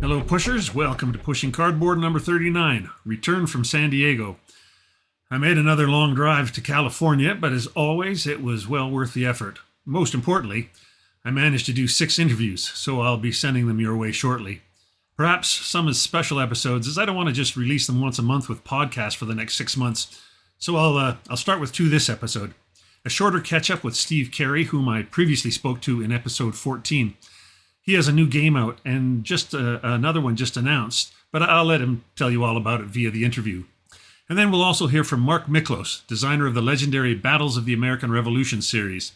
Hello pushers, welcome to Pushing Cardboard number 39, return from San Diego. I made another long drive to California, but as always, it was well worth the effort. Most importantly, I managed to do 6 interviews, so I'll be sending them your way shortly. Perhaps some as special episodes, as I don't want to just release them once a month with podcasts for the next 6 months. So I'll start with 2 this episode. A shorter catch-up with Steve Carey, whom I previously spoke to in episode 14. He has a new game out, and just another one just announced, but I'll let him tell you all about it via the interview. And then we'll also hear from Miklos, designer of the legendary Battles of the American Revolution series.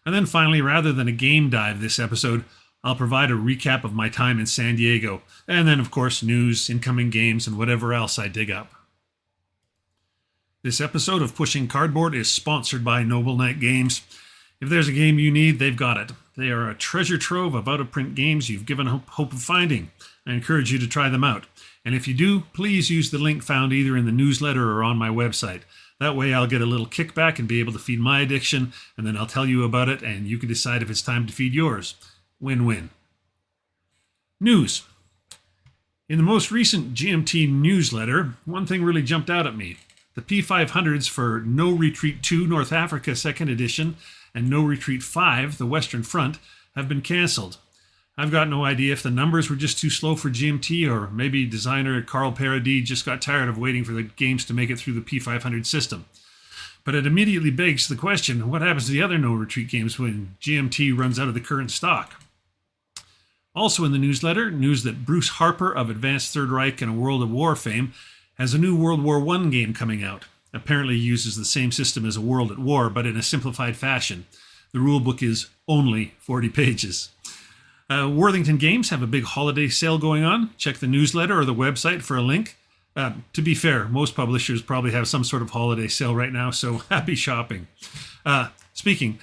And then finally, rather than a game dive this episode, I'll provide a recap of my time in San Diego, and then of course news, incoming games, and whatever else I dig up. This episode of Pushing Cardboard is sponsored by Noble Knight Games. If there's a game you need, they've got it. They are a treasure trove of out-of-print games you've given hope of finding. I encourage you to try them out. And if you do, please use the link found either in the newsletter or on my website. That way I'll get a little kickback and be able to feed my addiction, and then I'll tell you about it, and you can decide if it's time to feed yours. Win-win. News. In the most recent GMT newsletter, one thing really jumped out at me. The P500s for No Retreat 2 North Africa 2nd Edition and No Retreat 5, the Western Front, have been cancelled. I've got no idea if the numbers were just too slow for GMT, or maybe designer Carl Paradis just got tired of waiting for the games to make it through the P500 system. But it immediately begs the question, what happens to the other No Retreat games when GMT runs out of the current stock? Also in the newsletter, news that Bruce Harper of Advanced Third Reich and World of War fame has a new World War I game coming out. Apparently uses the same system as a World at War, but in a simplified fashion. The rulebook is only 40 pages. Worthington Games have a big holiday sale going on. Check the newsletter or the website for a link. To be fair, most publishers probably have some sort of holiday sale right now, so happy shopping. Speaking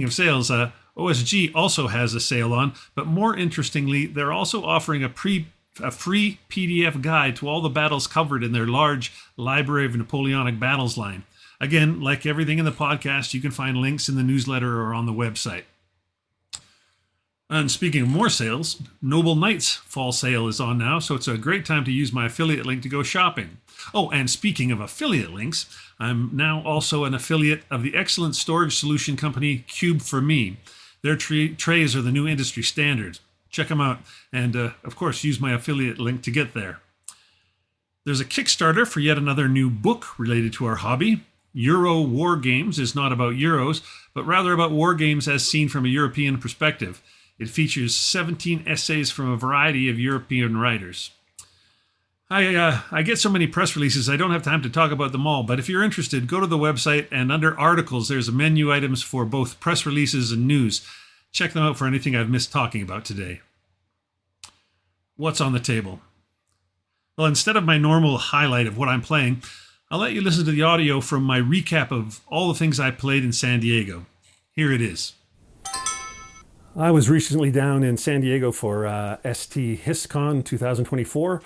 of sales, OSG also has a sale on, but more interestingly, they're also offering a free PDF guide to all the battles covered in their large Library of Napoleonic Battles line. Again, like everything in the podcast, you can find links in the newsletter or on the website. And speaking of more sales, Noble Knight's fall sale is on now, so it's a great time to use my affiliate link to go shopping. Oh, and speaking of affiliate links, I'm now also an affiliate of the excellent storage solution company Cube for Me. Their trays are the new industry standard. Check them out, and of course, use my affiliate link to get there. There's a Kickstarter for yet another new book related to our hobby. Euro War Games is not about Euros, but rather about war games as seen from a European perspective. It features 17 essays from a variety of European writers. I get so many press releases, I don't have time to talk about them all, but if you're interested, go to the website, and under articles, there's a menu items for both press releases and news. Check them out for anything I've missed talking about today. What's on the table? Well, instead of my normal highlight of what I'm playing, I'll let you listen to the audio from my recap of all the things I played in San Diego. Here it is. I was recently down in San Diego for ST HISCon 2024,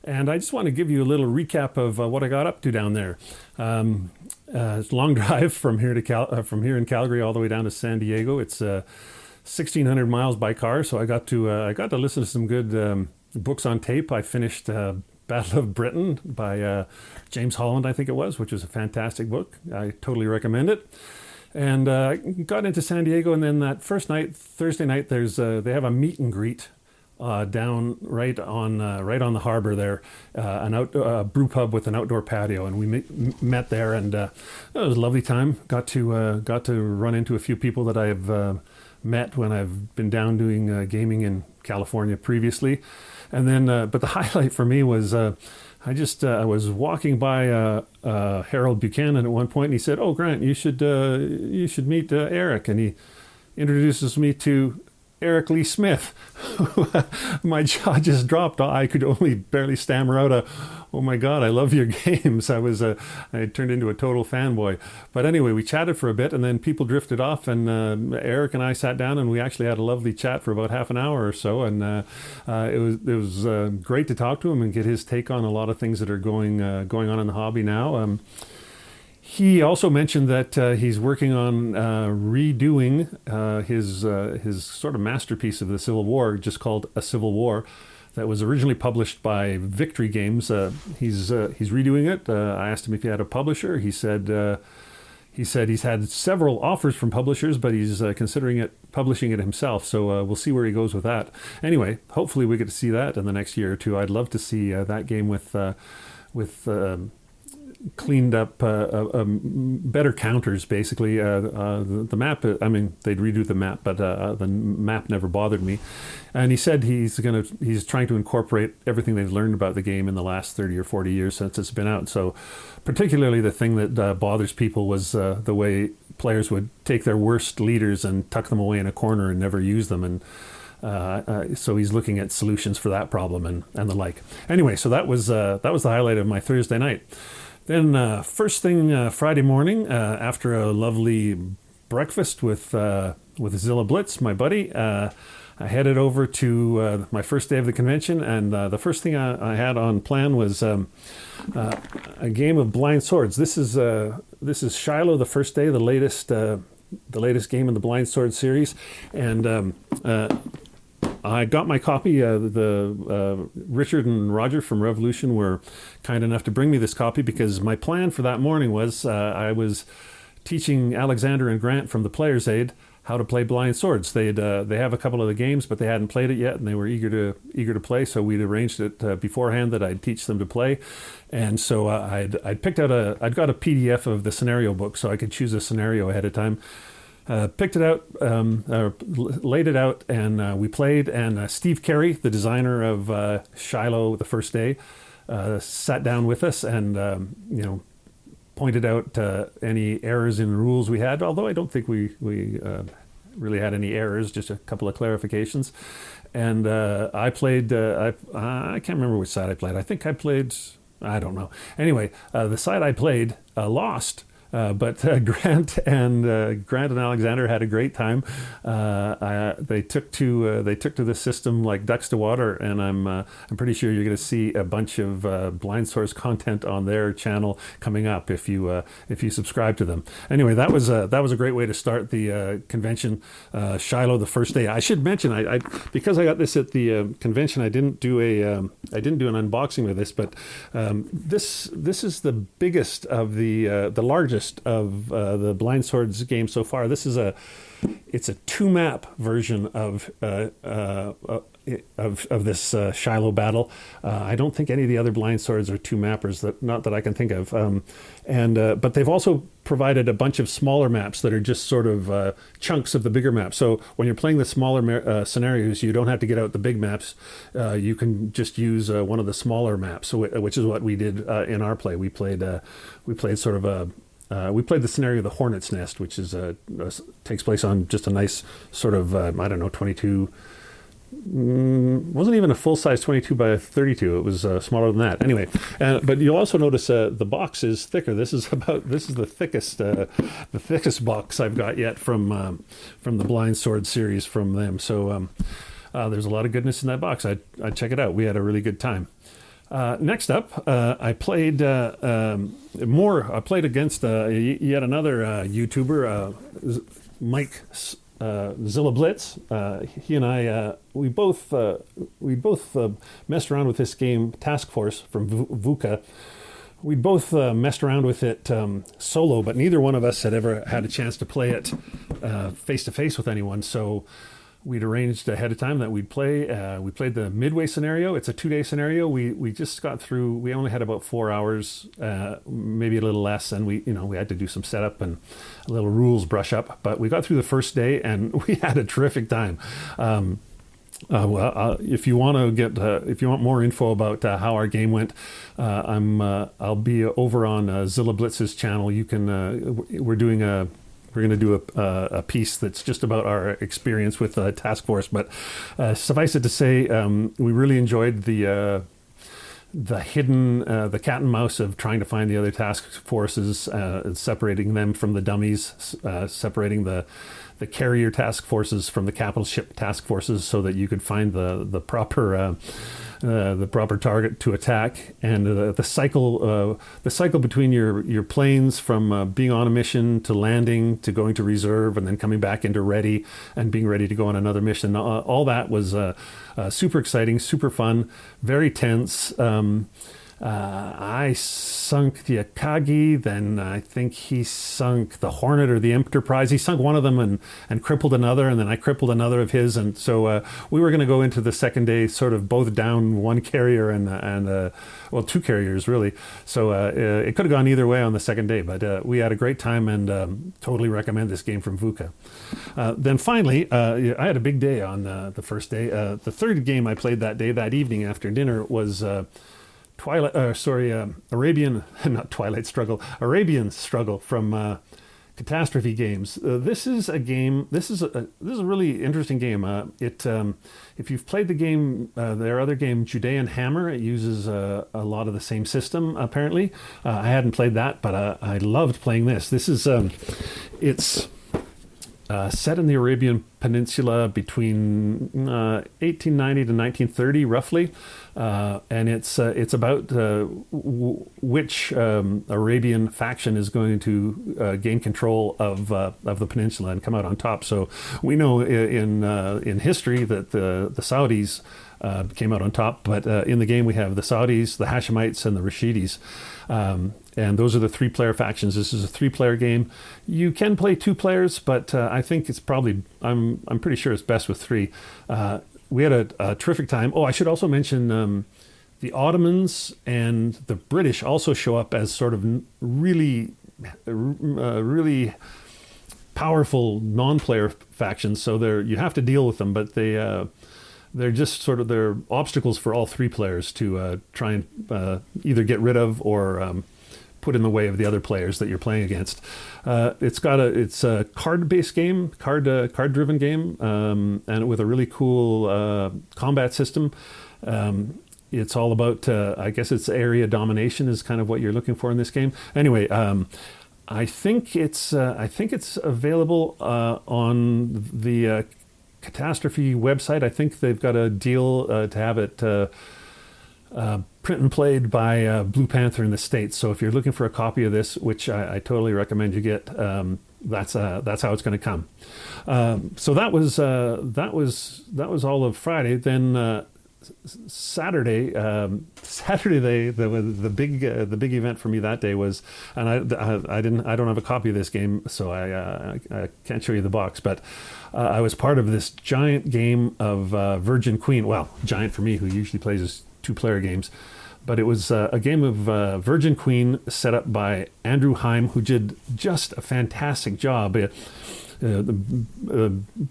and I just want to give you a little recap of what I got up to down there. It's a long drive from here in Calgary all the way down to San Diego. It's 1,600 miles by car, so I got to listen to some good books on tape. I finished Battle of Britain by James Holland, I think it was, which was a fantastic book. I totally recommend it. And got into San Diego, and then that first night, Thursday night, they have a meet and greet down right on the harbor there, a brew pub with an outdoor patio, and we met there, and it was a lovely time. Got to run into a few people that I've met when I've been down doing gaming in California previously, and then but the highlight for me was I was walking by Harold Buchanan at one point, and he said, "Oh, Grant, you should meet Eric," and he introduces me to Eric Lee Smith. My jaw just dropped. I could only barely stammer out "Oh my God, I love your games." I turned into a total fanboy. But anyway, we chatted for a bit, and then people drifted off, and Eric and I sat down, and we actually had a lovely chat for about half an hour or so. And it was great to talk to him and get his take on a lot of things that are going on in the hobby now. He also mentioned that he's working on redoing his sort of masterpiece of the Civil War, just called A Civil War, that was originally published by Victory Games. He's redoing it. I asked him if he had a publisher. He said he's had several offers from publishers, but he's considering publishing it himself. So we'll see where he goes with that. Anyway, hopefully we get to see that in the next year or two. I'd love to see that game with cleaned up, better counters, basically. The map, I mean, they'd redo the map, but the map never bothered me. And he said he's trying to incorporate everything they've learned about the game in the last 30 or 40 years since it's been out. So particularly the thing that bothers people was the way players would take their worst leaders and tuck them away in a corner and never use them. And so he's looking at solutions for that problem and the like. Anyway, so that was the highlight of my Thursday night. Then first thing Friday morning, after a lovely breakfast with Zilla Blitz, my buddy, I headed over to my first day of the convention, and the first thing I had on plan was a game of Blind Swords. This is Shiloh, the first day, the latest game in the Blind Sword series, and I got my copy. Richard and Roger from Revolution were kind enough to bring me this copy because my plan for that morning was I was teaching Alexander and Grant from the Player's Aid how to play Blind Swords. They have a couple of the games, but they hadn't played it yet, and they were eager to play. So we'd arranged it beforehand that I'd teach them to play, and so I'd picked out I'd got a PDF of the scenario book, so I could choose a scenario ahead of time. Picked it out, laid it out, and we played. And Steve Carey, the designer of Shiloh, the first day, sat down with us and pointed out any errors in the rules we had. Although I don't think we really had any errors, just a couple of clarifications. And I played. I can't remember which side I played. I think I played. I don't know. Anyway, the side I played lost. But Grant and Alexander had a great time. They took to the system like ducks to water, and I'm pretty sure you're going to see a bunch of Blind Source content on their channel coming up if you subscribe to them. Anyway, that was a great way to start the convention. Shiloh, the first day. I should mention I because I got this at the convention. I didn't do an unboxing of this, but this is the biggest of the largest of the Blind Swords game so far. It's a 2-map version of this Shiloh battle. I don't think any of the other Blind Swords are 2-mappers, not that I can think of. But they've also provided a bunch of smaller maps that are just sort of chunks of the bigger map. So when you're playing the smaller scenarios, you don't have to get out the big maps. You can just use one of the smaller maps, which is what we did in our play. We played sort of we played the scenario of the Hornet's Nest, which takes place on just a nice sort of, 22, wasn't even a full-size 22 by 32. It was smaller than that. Anyway, but you'll also notice the box is thicker. This is the thickest box I've got yet from the Blind Sword series from them. So there's a lot of goodness in that box. I'd check it out. We had a really good time. Next up, I played more. I played against yet another YouTuber, Mike Zilla Blitz. He and I we both messed around with this game Task Force from VUCA. We both messed around with it solo, but neither one of us had ever had a chance to play it face to face with anyone. So we'd arranged ahead of time that we'd play. We played the midway scenario. It's a 2-day scenario. We just got through. We only had about 4 hours, maybe a little less, and we had to do some setup and a little rules brush up. But we got through the first day, and we had a terrific time. If you want more info about how our game went, I'll be over on Zilla Blitz's channel. You can. We're doing we're gonna do a piece that's just about our experience with Task Force. But suffice it to say, we really enjoyed the hidden, the cat and mouse of trying to find the other task forces, separating them from the dummies, separating the carrier task forces from the capital ship task forces, so that you could find the proper target to attack, and the cycle between your planes from being on a mission to landing to going to reserve and then coming back into ready and being ready to go on another mission. All that was super exciting, super fun, very tense. I sunk the Akagi, then I think he sunk the Hornet or the Enterprise. He sunk one of them and crippled another, and then I crippled another of his. And so we were going to go into the second day sort of both down one carrier and two carriers, really. So it could have gone either way on the second day, but we had a great time and totally recommend this game from VUCA. Then finally, I had a big day on the first day. The third game I played that evening after dinner was... Arabian Struggle from Catastrophe Games. This is a game. This is a really interesting game. If you've played the game, their other game, Judean Hammer, it uses a lot of the same system. Apparently, I hadn't played that, but I loved playing this. This is it's. Set in the Arabian Peninsula between 1890 to 1930, roughly, and it's about which Arabian faction is going to gain control of the peninsula and come out on top. So we know in history that the Saudis came out on top, but in the game we have the Saudis, the Hashemites, and the Rashidis. And those are the three-player factions. This is a three-player game. You can play two players, but I think it's probably, I'm pretty sure it's best with three. We had a terrific time. Oh, I should also mention the Ottomans and the British also show up as sort of really powerful non-player factions. So you have to deal with them, but they're just sort of, they're obstacles for all three players to try and either get rid of or put in the way of the other players that you're playing against. It's a card-based game, card-driven game, and with a really cool combat system. It's all about, I guess it's area domination is kind of what you're looking for in this game. Anyway, I think it's available on the Catastrophe website. I think they've got a deal to have it print and played by Blue Panther in the States. So if you're looking for a copy of this, which I totally recommend you get, that's how it's going to come. So that was all of Friday. Then Saturday, the big event for me that day was, and I don't have a copy of this game, so I can't show you the box, but I was part of this giant game of Virgin Queen. Well, giant for me, who usually plays two-player games, but it was a game of Virgin Queen set up by Andrew Heim, who did just a fantastic job.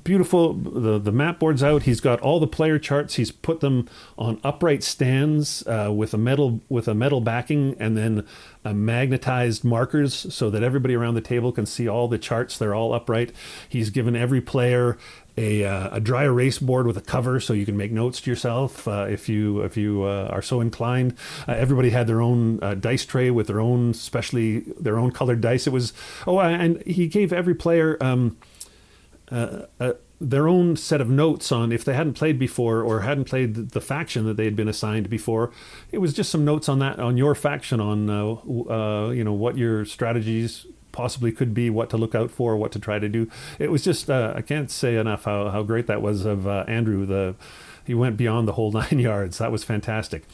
Beautiful, the map board's out. He's got all the player charts. He's put them on upright stands with a metal backing, and then magnetized markers so that everybody around the table can see all the charts. They're all upright. He's given every player a dry erase board with a cover so you can make notes to yourself if you are so inclined. Everybody had their own dice tray with their own colored dice. It was and he gave every player their own set of notes on if they hadn't played before or hadn't played the faction that they had been assigned before. It was just some notes on your faction, on what your strategies possibly could be, what to look out for, what to try to do. It was just I can't say enough how great that was of Andrew. He went beyond the whole 9 yards. That was fantastic.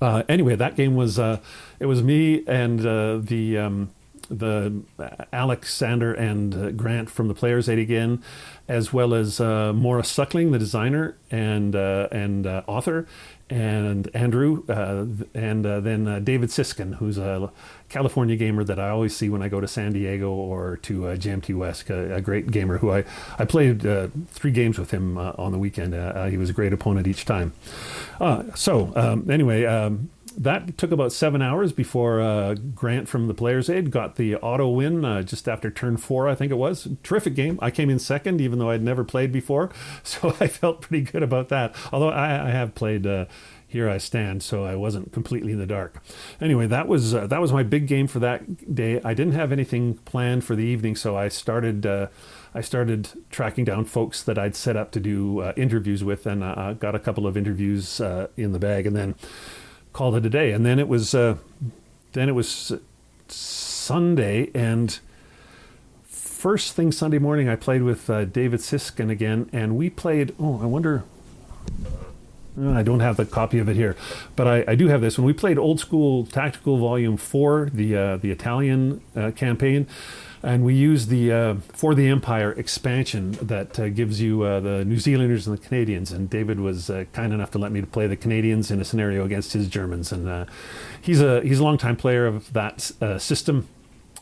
Anyway, that game was it was me and the Alexander and Grant from the Players Aid again, as well as Maura Suckling, the designer and author, and Andrew, and then David Siskin, who's a California gamer that I always see when I go to San Diego or to GMT West, a great gamer who I played 3 games with him on the weekend. He was a great opponent each time. Anyway, that took about 7 hours before Grant from the Players Aid got the auto win just after turn 4, I think it was. Terrific game. I came in second, even though I'd never played before, so I felt pretty good about that. Although I have played Here I Stand, so I wasn't completely in the dark. Anyway, that was my big game for that day. I didn't have anything planned for the evening, so I started tracking down folks that I'd set up to do interviews with, and I got a couple of interviews in the bag, and then called it a day. And then it was Sunday, and first thing Sunday morning I played with David Siskin again, and we played, I don't have the copy of it here, but I do have this one. We played Old School Tactical Volume 4, the Italian campaign, and we used the For the Empire expansion that gives you the New Zealanders and the Canadians. And David was kind enough to let me play the Canadians in a scenario against his Germans. And he's a longtime player of that system.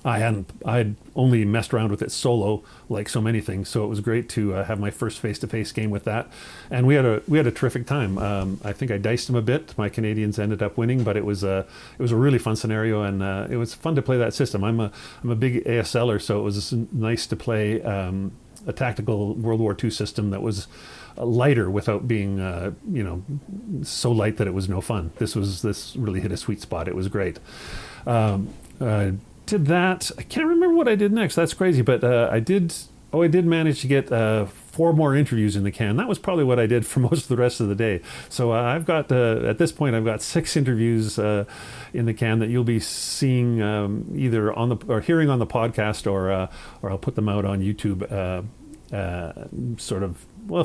I had only messed around with it solo, like so many things. So it was great to have my first face-to-face game with that, and we had a terrific time. I think I diced him a bit. My Canadians ended up winning, but it was a really fun scenario, and it was fun to play that system. I'm a big ASLer, so it was nice to play a tactical World War II system that was lighter without being so light that it was no fun. This really hit a sweet spot. It was great. Did that. I can't remember what I did next. That's crazy, but I did manage to get 4 more interviews in the can. That was probably what I did for most of the rest of the day. So I've got at this point I've got 6 interviews in the can that you'll be seeing either or hearing on the podcast, or I'll put them out on YouTube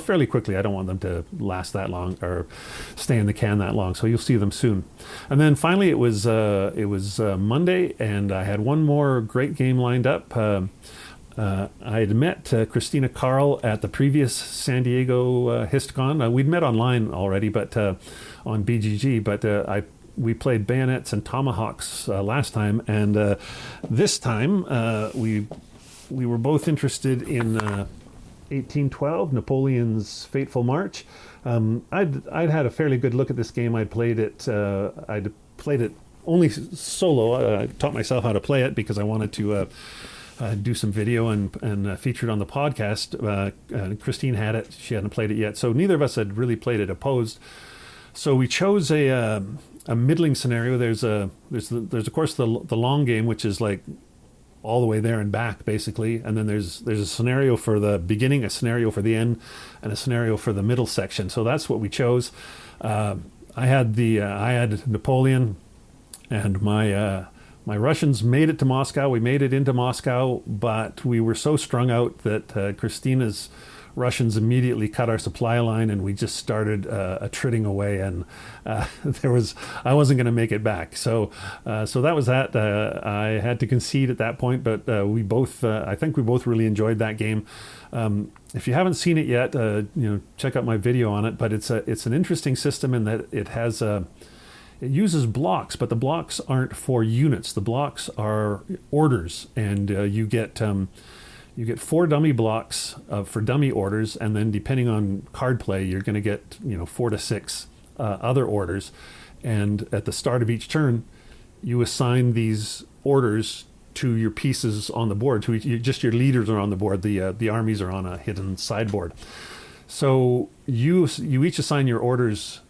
fairly quickly. I don't want them to last that long or stay in the can that long, so you'll see them soon. And then finally it was Monday, and I had one more great game lined up. I had met Christina Carl at the previous San Diego HistCon. We'd met online already, but on BGG, but we played Bayonets and Tomahawks last time, and this time we were both interested in 1812, Napoleon's Fateful March. I'd had a fairly good look at this game. I'd played it only solo. I taught myself how to play it because I wanted to do some video and feature it on the podcast. Christine had it; she hadn't played it yet, so neither of us had really played it opposed. So we chose a middling scenario. There's of course the long game, which is like all the way there and back, basically, and then there's a scenario for the beginning, a scenario for the end, and a scenario for the middle section. So that's what we chose. I had Napoleon, and my Russians made it to Moscow. We made it into Moscow, but we were so strung out that Christina's Russians immediately cut our supply line, and we just started attriting away, and I wasn't going to make it back. So that was that. I had to concede at that point, but I think we both really enjoyed that game. If you haven't seen it yet, check out my video on it. But it's an interesting system in that it uses blocks, but the blocks aren't for units. The blocks are orders, and you get 4 dummy blocks for dummy orders, and then depending on card play, you're going to get 4 to 6 other orders. And at the start of each turn, you assign these orders to your pieces on the board. Just your leaders are on the board. The armies are on a hidden sideboard. So you each assign your orders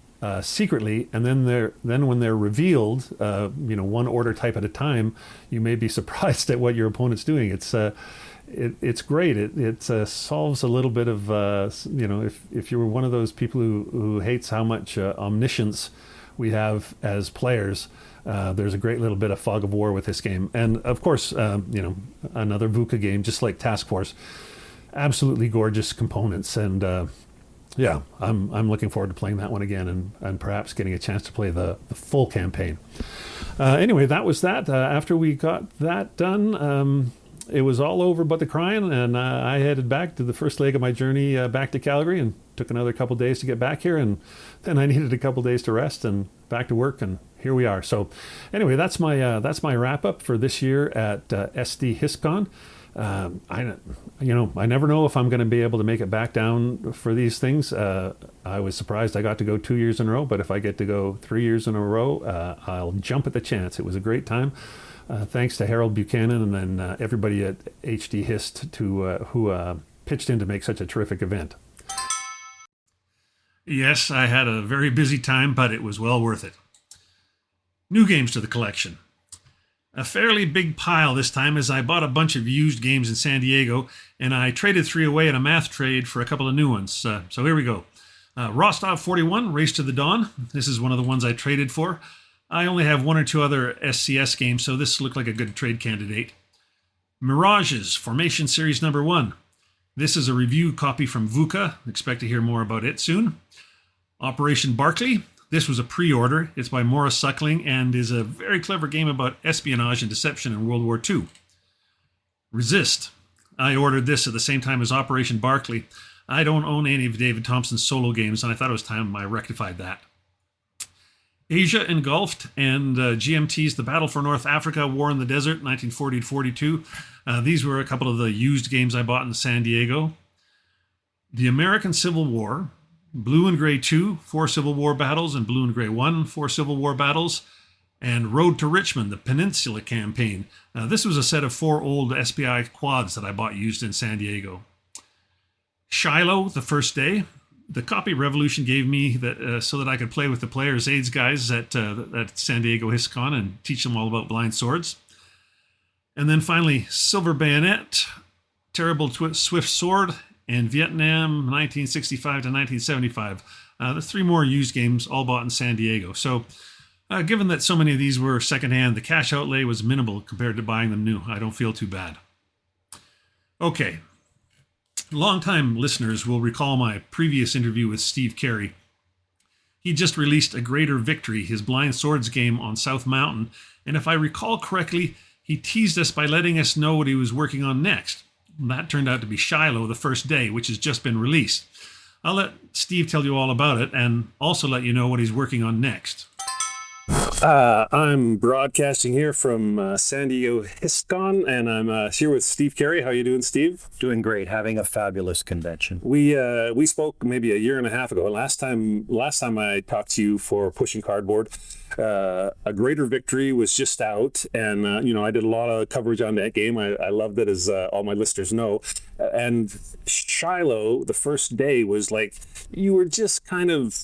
secretly, and then when they're revealed, one order type at a time, you may be surprised at what your opponent's doing. It's great. It solves a little bit of if you were one of those people who hates how much omniscience we have as players, there's a great little bit of fog of war with this game. And of course, another VUCA game, just like Task Force, absolutely gorgeous components. And I'm looking forward to playing that one again, and perhaps getting a chance to play the full campaign. Anyway, that was that. After we got that done, it was all over but the crying, and I headed back to the first leg of my journey back to Calgary, and took another couple days to get back here, and then I needed a couple days to rest and back to work, and here we are. So anyway, that's my wrap up for this year at SD HistCon. I never know if I'm going to be able to make it back down for these things. I was surprised I got to go 2 years in a row, but if I get to go 3 years in a row, I'll jump at the chance. It was a great time. Thanks to Harold Buchanan and then everybody at HD Hist who pitched in to make such a terrific event. Yes, I had a very busy time, but it was well worth it. New games to the collection. A fairly big pile this time, as I bought a bunch of used games in San Diego, and I traded 3 away at a math trade for a couple of new ones. So here we go. Rostov 41, Race to the Dawn. This is one of the ones I traded for. I only have 1 or 2 other SCS games, so this looked like a good trade candidate. Mirages, Formation Series number 1. This is a review copy from VUCA. Expect to hear more about it soon. Operation Barclay. This was a pre-order. It's by Morris Suckling and is a very clever game about espionage and deception in World War II. Resist. I ordered this at the same time as Operation Barclay. I don't own any of David Thompson's solo games, and I thought it was time I rectified that. Asia Engulfed and GMT's The Battle for North Africa, War in the Desert, 1940-42. These were a couple of the used games I bought in San Diego. The American Civil War, Blue and Gray 2, 4 Civil War battles, and Blue and Gray 1, 4 Civil War battles, and Road to Richmond, the Peninsula Campaign. This was a set of 4 old SPI quads that I bought used in San Diego. Shiloh, The First Day. The copy Revolution gave me that so that I could play with the players' aids guys at San Diego HISCON and teach them all about blind swords. And then finally, Silver Bayonet, Terrible Swift Sword, and Vietnam 1965 to 1975. The 3 more used games all bought in San Diego. So given that so many of these were secondhand, the cash outlay was minimal compared to buying them new. I don't feel too bad. Okay. Longtime listeners will recall my previous interview with Steve Carey. He just released A Greater Victory, his blind swords game on South Mountain, and if I recall correctly, he teased us by letting us know what he was working on next. That turned out to be Shiloh, The First Day, which has just been released. I'll let Steve tell you all about it and also let you know what he's working on next. I'm broadcasting here from San Diego HISCON, and I'm here with Steve Carey. How you doing, Steve? Doing great. Having a fabulous convention. We spoke maybe a year and a half ago. Last time I talked to you for Pushing Cardboard, A Greater Victory was just out, and I did a lot of coverage on that game. I loved it, as all my listeners know. And Shiloh, The First Day, was like, you were just kind of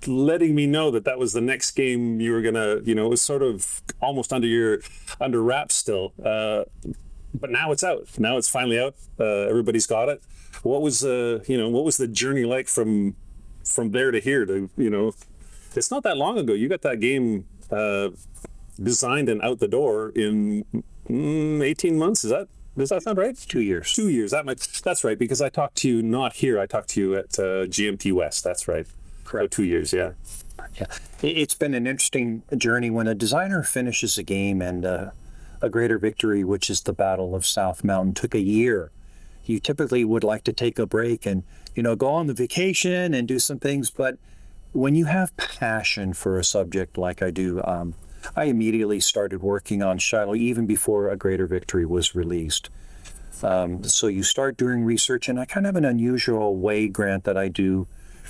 letting me know that was the next game you were gonna, it was sort of almost under wraps still. But now it's out. Now it's finally out. Everybody's got it. What was the journey like from there to here to, it's not that long ago. You got that game designed and out the door in 18 months. Does that sound right? 2 years. 2 years. That's right, because I talked to you not here. I talked to you at GMT West. That's right. Correct. 2 years, yeah. Yeah. It's been an interesting journey when a designer finishes a game, and A Greater Victory, which is the Battle of South Mountain, took a year. You typically would like to take a break and, go on the vacation and do some things, but when you have passion for a subject like I do, I immediately started working on Shiloh even before A Greater Victory was released. So you start doing research, and I kind of have an unusual way, Grant, that I do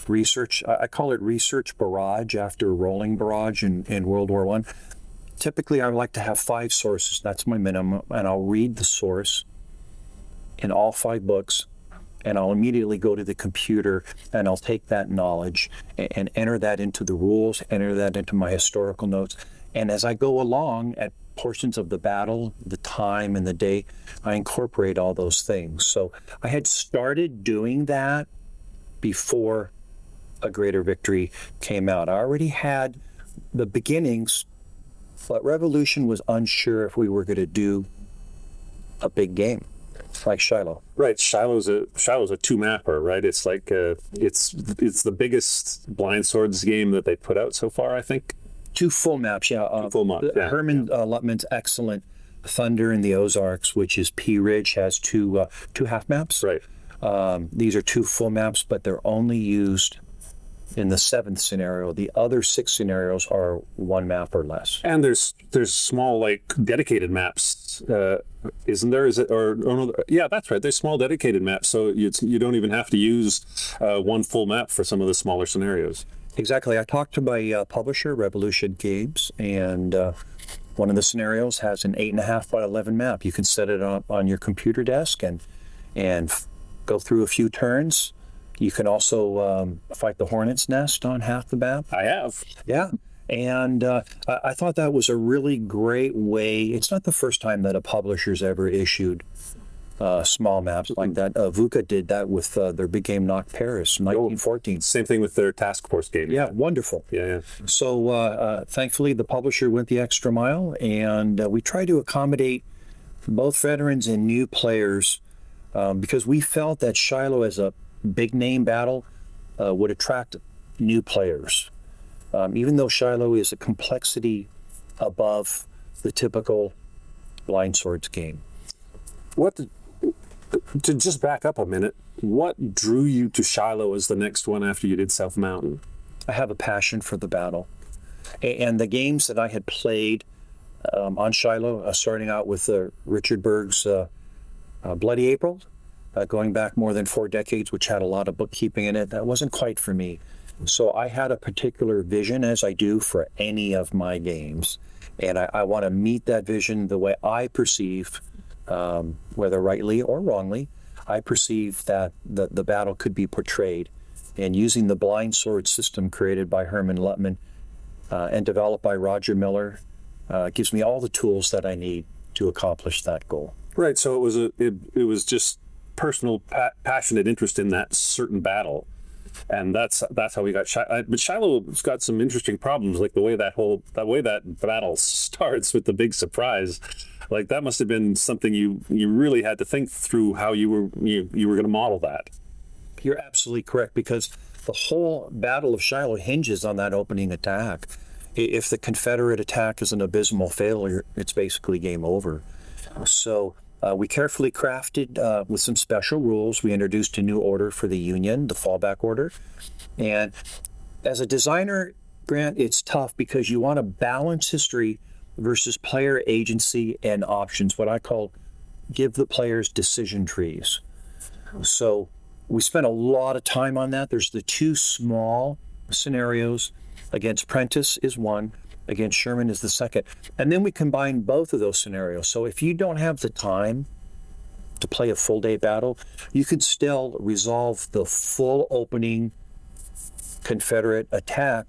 research. I call it research barrage after rolling barrage in World War I. Typically, I like to have 5 sources. That's my minimum. And I'll read the source in all 5 books, and I'll immediately go to the computer and I'll take that knowledge and enter that into the rules, enter that into my historical notes. And as I go along at portions of the battle, the time and the day, I incorporate all those things. So I had started doing that before A Greater Victory came out. I already had the beginnings, but Revolution was unsure if we were going to do a big game like Shiloh. Right, Shiloh's a 2-mapper, right? It's like it's the biggest blind swords game that they put out so far, I think. 2 full maps, yeah. Full maps, yeah. Herman Luttman's excellent Thunder in the Ozarks, which is Pea Ridge, has 2 half maps. Right. These are 2 full maps, but they're only used in the 7th scenario. The other 6 scenarios are 1 map or less. And there's small, like, dedicated maps, isn't there? Is it, or no, yeah, that's right. There's small dedicated maps, so you don't even have to use one full map for some of the smaller scenarios. Exactly. I talked to my publisher, Revolution Games, and one of the scenarios has an 8.5 by 11 map. You can set it up on your computer desk and go through a few turns. You can also fight the hornet's nest on half the map. I have. Yeah. And I thought that was a really great way. It's not the first time that a publisher's ever issued small maps like that. VUCA did that with their big game Knock Paris, 1914. Same thing with their task force game. Yeah, wonderful. Yeah. So thankfully, the publisher went the extra mile, and we tried to accommodate both veterans and new players because we felt that Shiloh, as a big name battle, would attract new players. Even though Shiloh is a complexity above the typical blind swords game. To just back up a minute, what drew you to Shiloh as the next one after you did South Mountain? I have a passion for the battle. And the games that I had played on Shiloh, starting out with Richard Berg's Bloody April, going back more than 4 decades, which had a lot of bookkeeping in it, that wasn't quite for me. So I had a particular vision, as I do for any of my games. And I want to meet that vision the way I perceive, whether rightly or wrongly, I perceive that the battle could be portrayed. And using the blind sword system created by Herman Luttman and developed by Roger Miller gives me all the tools that I need to accomplish that goal. Right. So it was just personal, passionate interest in that certain battle. And that's how we got Shiloh. But Shiloh's got some interesting problems, like the way that battle starts with the big surprise. Like that must have been something you really had to think through how you were going to model that. You're absolutely correct, because the whole Battle of Shiloh hinges on that opening attack. If the Confederate attack is an abysmal failure, it's basically game over. So we carefully crafted with some special rules. We introduced a new order for the Union, the fallback order. And as a designer, Grant, it's tough because you want to balance history versus player agency and options, what I call give the players decision trees. So we spent a lot of time on that. There's the 2 small scenarios. Against Prentiss is one, against Sherman is the second. And then we combine both of those scenarios. So if you don't have the time to play a full day battle, you could still resolve the full opening Confederate attack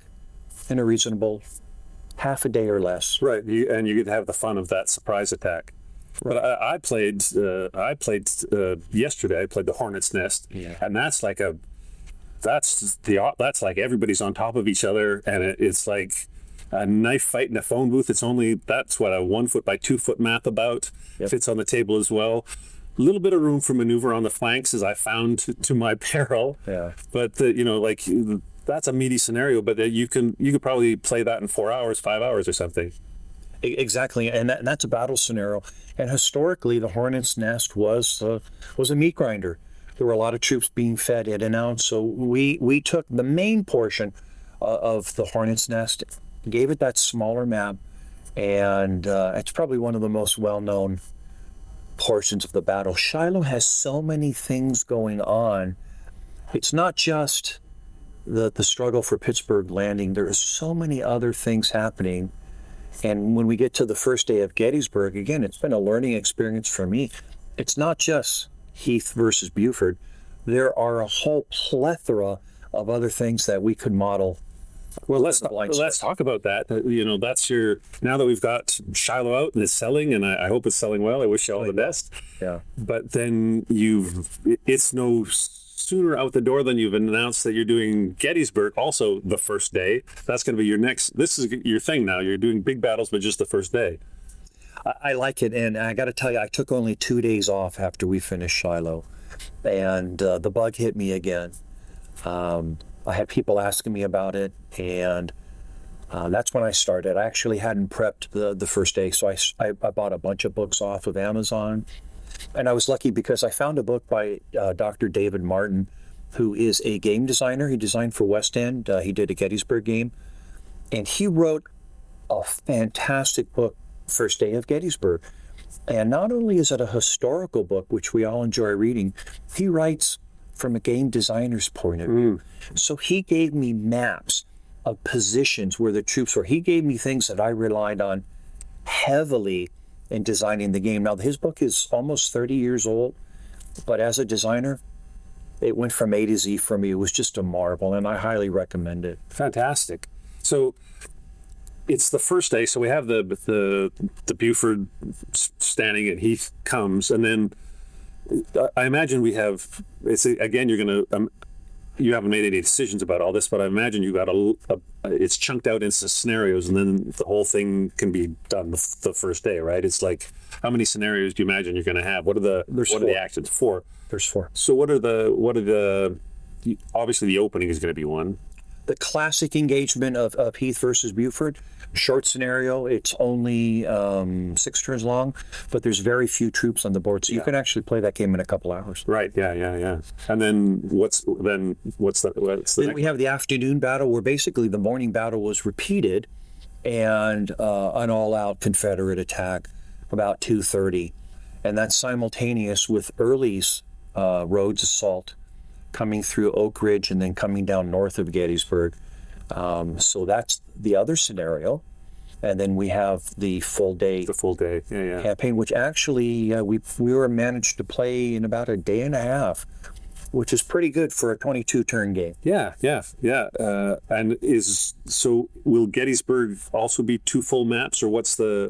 in a reasonable half a day or less. Right, and you could have the fun of that surprise attack. Right. But I played yesterday. I played the Hornet's Nest, and that's like everybody's on top of each other, and it's like a knife fight in a phone booth. That's what a 1 foot by 2 foot map about. Yep. Fits on the table as well. A little bit of room for maneuver on the flanks, as I found to my peril. Yeah. But that's a meaty scenario. But you could probably play that in 4 hours, 5 hours, or something. Exactly, and that's a battle scenario. And historically, the Hornet's Nest was a meat grinder. There were a lot of troops being fed in and out. So we took the main portion of the Hornet's Nest, gave it that smaller map, and it's probably one of the most well-known portions of the battle. Shiloh has so many things going on. It's not just the struggle for Pittsburgh Landing. There are so many other things happening. And when we get to the first day of Gettysburg, again, it's been a learning experience for me. It's not just Heath versus Buford. There are a whole plethora of other things that we could model. Well, let's talk about that. That's now that we've got Shiloh out and it's selling, and I hope it's selling well. I wish you all the best. Yeah. But then it's no sooner out the door than you've announced that you're doing Gettysburg also the first day. That's going to be this is your thing now. You're doing big battles, but just the first day. I like it, and I got to tell you, I took only 2 days off after we finished Shiloh, and the bug hit me again. I had people asking me about it, and that's when I started. I actually hadn't prepped the first day, so I bought a bunch of books off of Amazon, and I was lucky because I found a book by Dr. David Martin who is a game designer. He designed for West End. He did a Gettysburg game. And he wrote a fantastic book, First Day of Gettysburg. And not only is it a historical book, which we all enjoy reading, he writes from a game designer's point of view. So he gave me maps of positions where the troops were. He gave me things that I relied on heavily in designing the game. Now, his book is almost 30 years old, but as a designer, it went from A to Z for me. It was just a marvel, and I highly recommend it. Fantastic. So it's the first day. So we have the Buford standing, and Heath comes, and then I imagine we have. It's again. You're gonna. You haven't made any decisions about all this, but I imagine you got it's chunked out into scenarios, and then the whole thing can be done the first day, right? It's like, how many scenarios do you imagine you're going to have? What are the actions? 4. There's 4. So obviously the opening is going to be one. The classic engagement of Heath versus Buford, short scenario. It's only 6 turns long, but there's very few troops on the board, so you can actually play that game in a couple hours. Right. Yeah. And then what's the Then we have the afternoon battle, where basically the morning battle was repeated, and an all-out Confederate attack about 2:30, and that's simultaneous with Early's Rhodes assault coming through Oak Ridge and then coming down north of Gettysburg. So that's the other scenario. And then we have the full day campaign, which actually we were managed to play in about a day and a half, which is pretty good for a 22-turn game. Yeah. And will Gettysburg also be 2 full maps, or what's the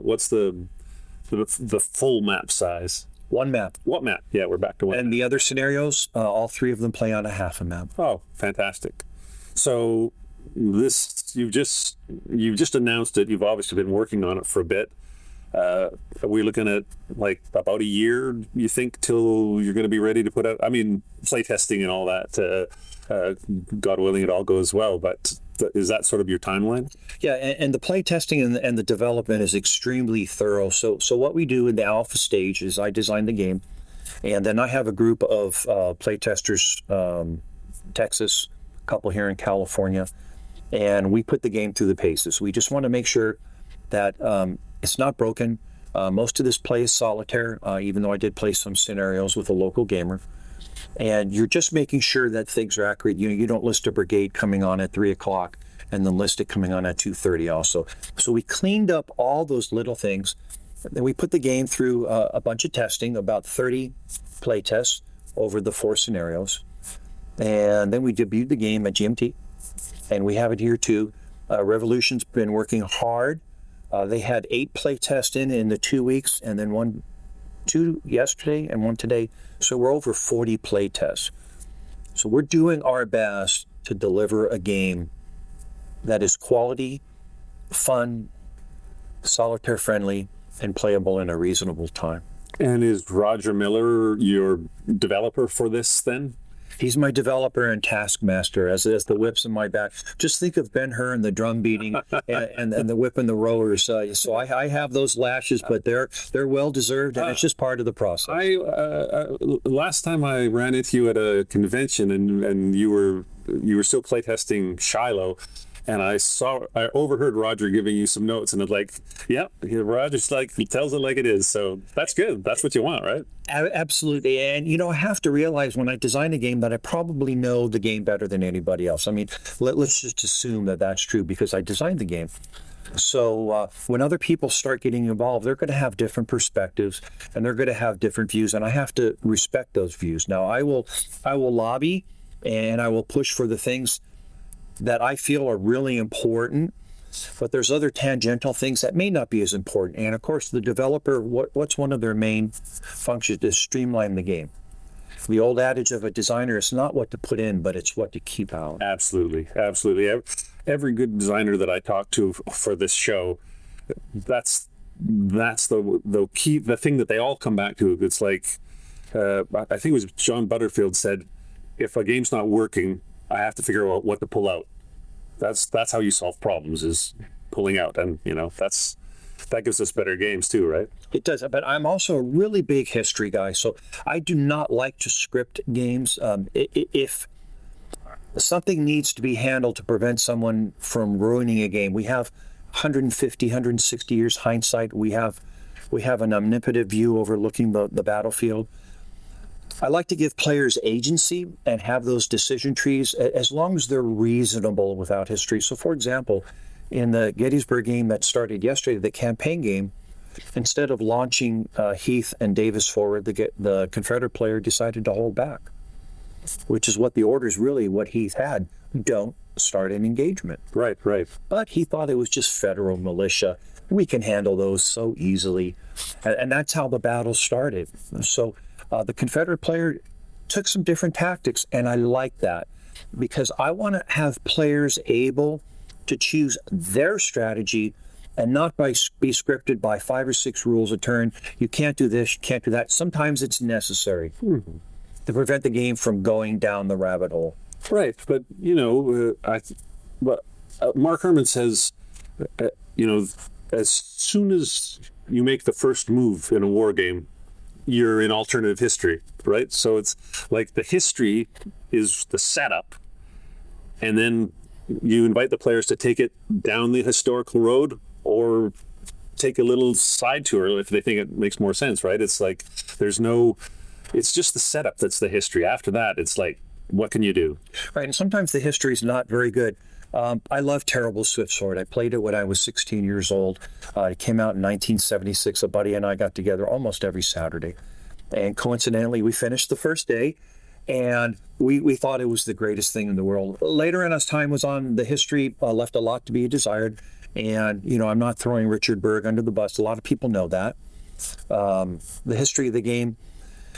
full map size? 1 map. What map? Yeah, we're back to 1. And the other scenarios, all 3 of them play on a half a map. Oh, fantastic. So you've just announced it. You've obviously been working on it for a bit. Are we looking at like about a year, you think, till you're going to be ready to put out? I mean, play testing and all that, God willing, it all goes well, but is that sort of your timeline? Yeah, and the play testing and the development is extremely thorough. So what we do in the alpha stage is I design the game, and then I have a group of play testers, Texas, a couple here in California, and we put the game through the paces. We just want to make sure that it's not broken. Most of this play is solitaire, even though I did play some scenarios with a local gamer. And you're just making sure that things are accurate. You don't list a brigade coming on at 3 o'clock and then list it coming on at 2:30 also. So we cleaned up all those little things. Then we put the game through a bunch of testing, about 30 play tests over the 4 scenarios. And then we debuted the game at GMT. And we have it here too. Revolution's been working hard. They had 8 play tests in the 2 weeks, and then 2 yesterday and 1 today. So we're over 40 play tests. So we're doing our best to deliver a game that is quality, fun, solitaire friendly, and playable in a reasonable time. And is Roger Miller your developer for this then? He's my developer and taskmaster, as the whips in my back. Just think of Ben-Hur and the drum beating and the whip and the rowers. So I have those lashes, but they're well deserved, and it's just part of the process. Last time I ran into you at a convention, and you were still playtesting Shiloh, and I overheard Roger giving you some notes, and it's like, yep, Roger's like, he tells it like it is. So that's good. That's what you want, right? Absolutely. And, I have to realize when I design a game that I probably know the game better than anybody else. I mean, let's just assume that that's true because I designed the game. So when other people start getting involved, they're going to have different perspectives and they're going to have different views. And I have to respect those views. Now, I will lobby and I will push for the things that I feel are really important, but there's other tangential things that may not be as important. And of course, the developer, what's one of their main functions is streamline the game. The old adage of a designer is not what to put in, but it's what to keep out. Absolutely. Every good designer that I talk to for this show, that's the key, the thing that they all come back to. It's like, I think it was John Butterfield said, if a game's not working, I have to figure out what to pull out. That's how you solve problems, is pulling out, and that gives us better games too, right? It does, but I'm also a really big history guy, so I do not like to script games. If something needs to be handled to prevent someone from ruining a game. We have 150, 160 years hindsight. We have an omnipotent view overlooking the battlefield. I like to give players agency and have those decision trees as long as they're reasonable without history. So, for example, in the Gettysburg game that started yesterday, the campaign game, instead of launching Heath and Davis forward, the Confederate player decided to hold back, which is what the orders really, what Heath had. Don't start an engagement. Right. But he thought it was just federal militia. We can handle those so easily. And that's how the battle started. So the Confederate player took some different tactics, and I like that because I want to have players able to choose their strategy and not be scripted by 5 or 6 rules a turn. You can't do this, you can't do that. Sometimes it's necessary to prevent the game from going down the rabbit hole. Right, but Mark Herman says, as soon as you make the first move in a war game, you're in alternative history, right? So it's like the history is the setup, and then you invite the players to take it down the historical road or take a little side tour if they think it makes more sense, right? It's like it's just the setup that's the history. After that, it's like, what can you do? Right, and sometimes the history is not very good. I love Terrible Swift Sword. I played it when I was 16 years old. It came out in 1976. A buddy and I got together almost every Saturday. And coincidentally, we finished the first day, and we thought it was the greatest thing in the world. Later in as time was on, the history left a lot to be desired. And, I'm not throwing Richard Berg under the bus. A lot of people know that. The history of the game.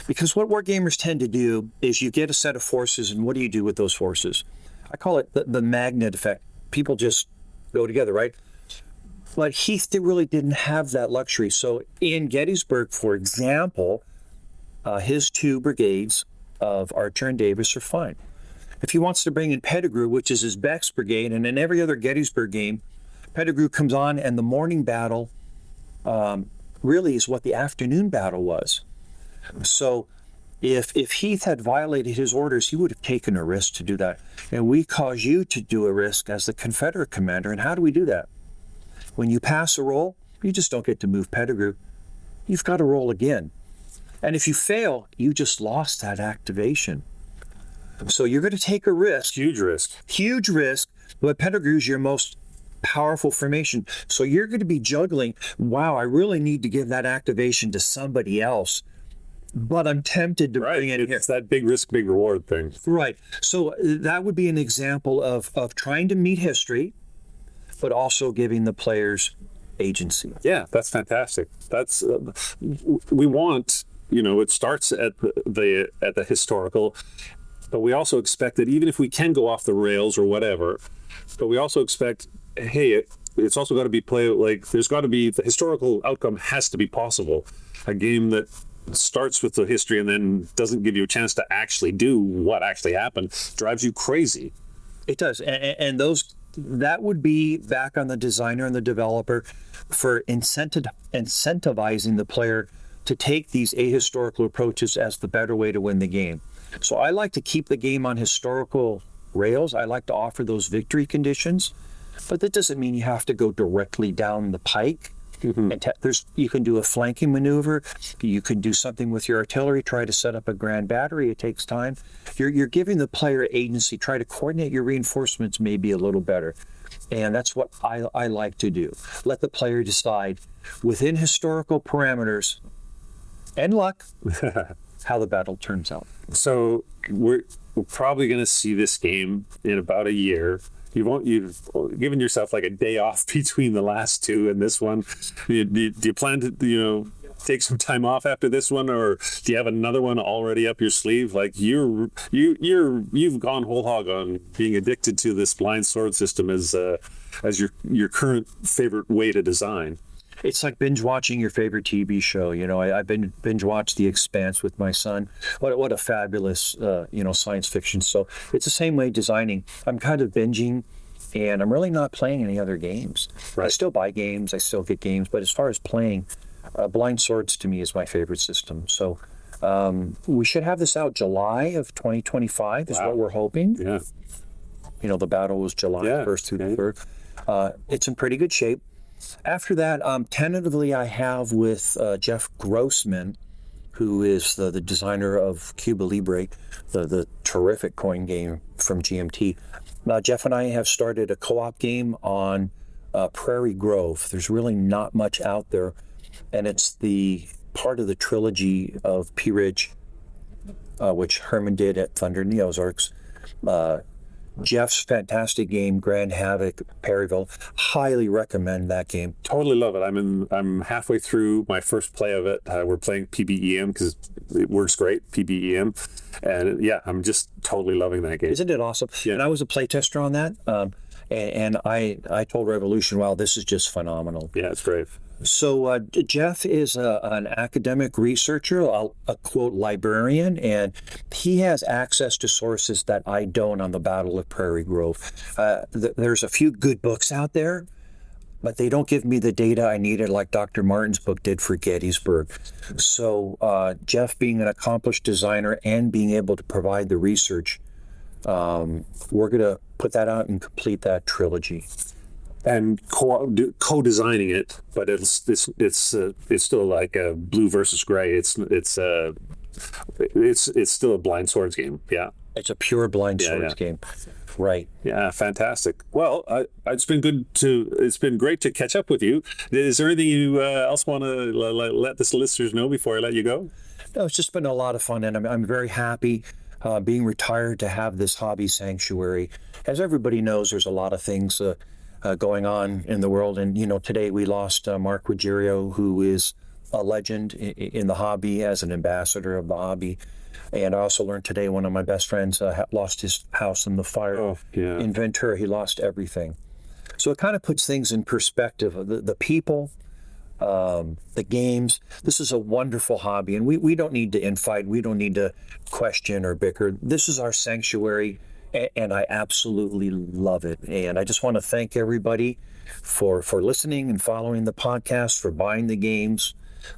Because what war gamers tend to do is you get a set of forces, and what do you do with those forces? I call it the magnet effect. People just go together, right? But Heath really didn't have that luxury. So in Gettysburg, for example, his 2 brigades of Archer and Davis are fine. If he wants to bring in Pettigrew, which is his Beck's brigade, and in every other Gettysburg game, Pettigrew comes on, and the morning battle really is what the afternoon battle was. So if Heath had violated his orders, he would have taken a risk to do that. And we cause you to do a risk as the Confederate commander. And how do we do that? When you pass a roll, you just don't get to move Pettigrew. You've got to roll again. And if you fail, you just lost that activation. So you're going to take a risk. Huge risk. But Pettigrew's your most powerful formation. So you're going to be juggling, wow, I really need to give that activation to somebody else, but I'm tempted to bring it here. It's that big risk, big reward thing. Right. So that would be an example of trying to meet history, but also giving the players agency. Yeah, that's fantastic. That's we want, it starts at the historical, but we also expect that even if we can go off the rails or whatever, but we also expect, hey, it's also got to be there's got to be, the historical outcome has to be possible. A game that starts with the history and then doesn't give you a chance to actually do what actually happened drives you crazy. It does. And that would be back on the designer and the developer for incentivizing the player to take these ahistorical approaches as the better way to win the game. So I like to keep the game on historical rails. I like to offer those victory conditions, but that doesn't mean you have to go directly down the pike. Mm-hmm. And you can do a flanking maneuver. You can do something with your artillery, try to set up a grand battery. It takes time. You're giving the player agency. Try to coordinate your reinforcements maybe a little better. And that's what I like to do. Let the player decide within historical parameters and luck how the battle turns out. So we're probably going to see this game in about a year. You've given yourself like a day off between the last 2 and this one. Do you plan to take some time off after this one, or do you have another one already up your sleeve? Like you've gone whole hog on being addicted to this blind sword system as your current favorite way to design. It's like binge watching your favorite TV show. I've been binge watched The Expanse with my son. What a fabulous, science fiction. So it's the same way designing. I'm kind of binging, and I'm really not playing any other games. Right. I still buy games, I still get games, but as far as playing, Blind Swords to me is my favorite system. So we should have this out July of 2025 is what we're hoping. Yeah. the battle was July 1st through the 3rd. It's in pretty good shape. After that, tentatively, I have with Jeff Grossman, who is the designer of Cuba Libre, the terrific coin game from GMT. Jeff and I have started a co-op game on Prairie Grove. There's really not much out there, and it's the part of the trilogy of Pea Ridge, which Herman did at Thunder in the Ozarks. Jeff's fantastic game, Grand Havoc, Perryville. Highly recommend that game. Totally love it. I'm halfway through my first play of it. We're playing PBEM because it works great, PBEM. And yeah, I'm just totally loving that game. Isn't it awesome? Yeah. And I was a playtester on that. And I told Revolution, wow, this is just phenomenal. Yeah, it's great. So Jeff is an academic researcher, a quote librarian, and he has access to sources that I don't on the Battle of Prairie Grove. There's a few good books out there, but they don't give me the data I needed like Dr. Martin's book did for Gettysburg. So Jeff, being an accomplished designer and being able to provide the research, we're going to put that out and complete that trilogy. And co-designing it, but it's still like a blue versus gray. It's still a blind swords game. Yeah, it's a pure blind swords game. Right. Yeah, fantastic. Well, it's been great to catch up with you. Is there anything you else want to let the listeners know before I let you go? No, it's just been a lot of fun, and I'm very happy being retired to have this hobby sanctuary. As everybody knows, there's a lot of things going on in the world. And, today we lost Mark Ruggiero, who is a legend in the hobby as an ambassador of the hobby. And I also learned today one of my best friends lost his house in the fire in Ventura. He lost everything. So it kind of puts things in perspective. The people, the games. This is a wonderful hobby. And we don't need to infight. We don't need to question or bicker. This is our sanctuary. And I absolutely love it. And I just want to thank everybody for listening and following the podcast, for buying the games.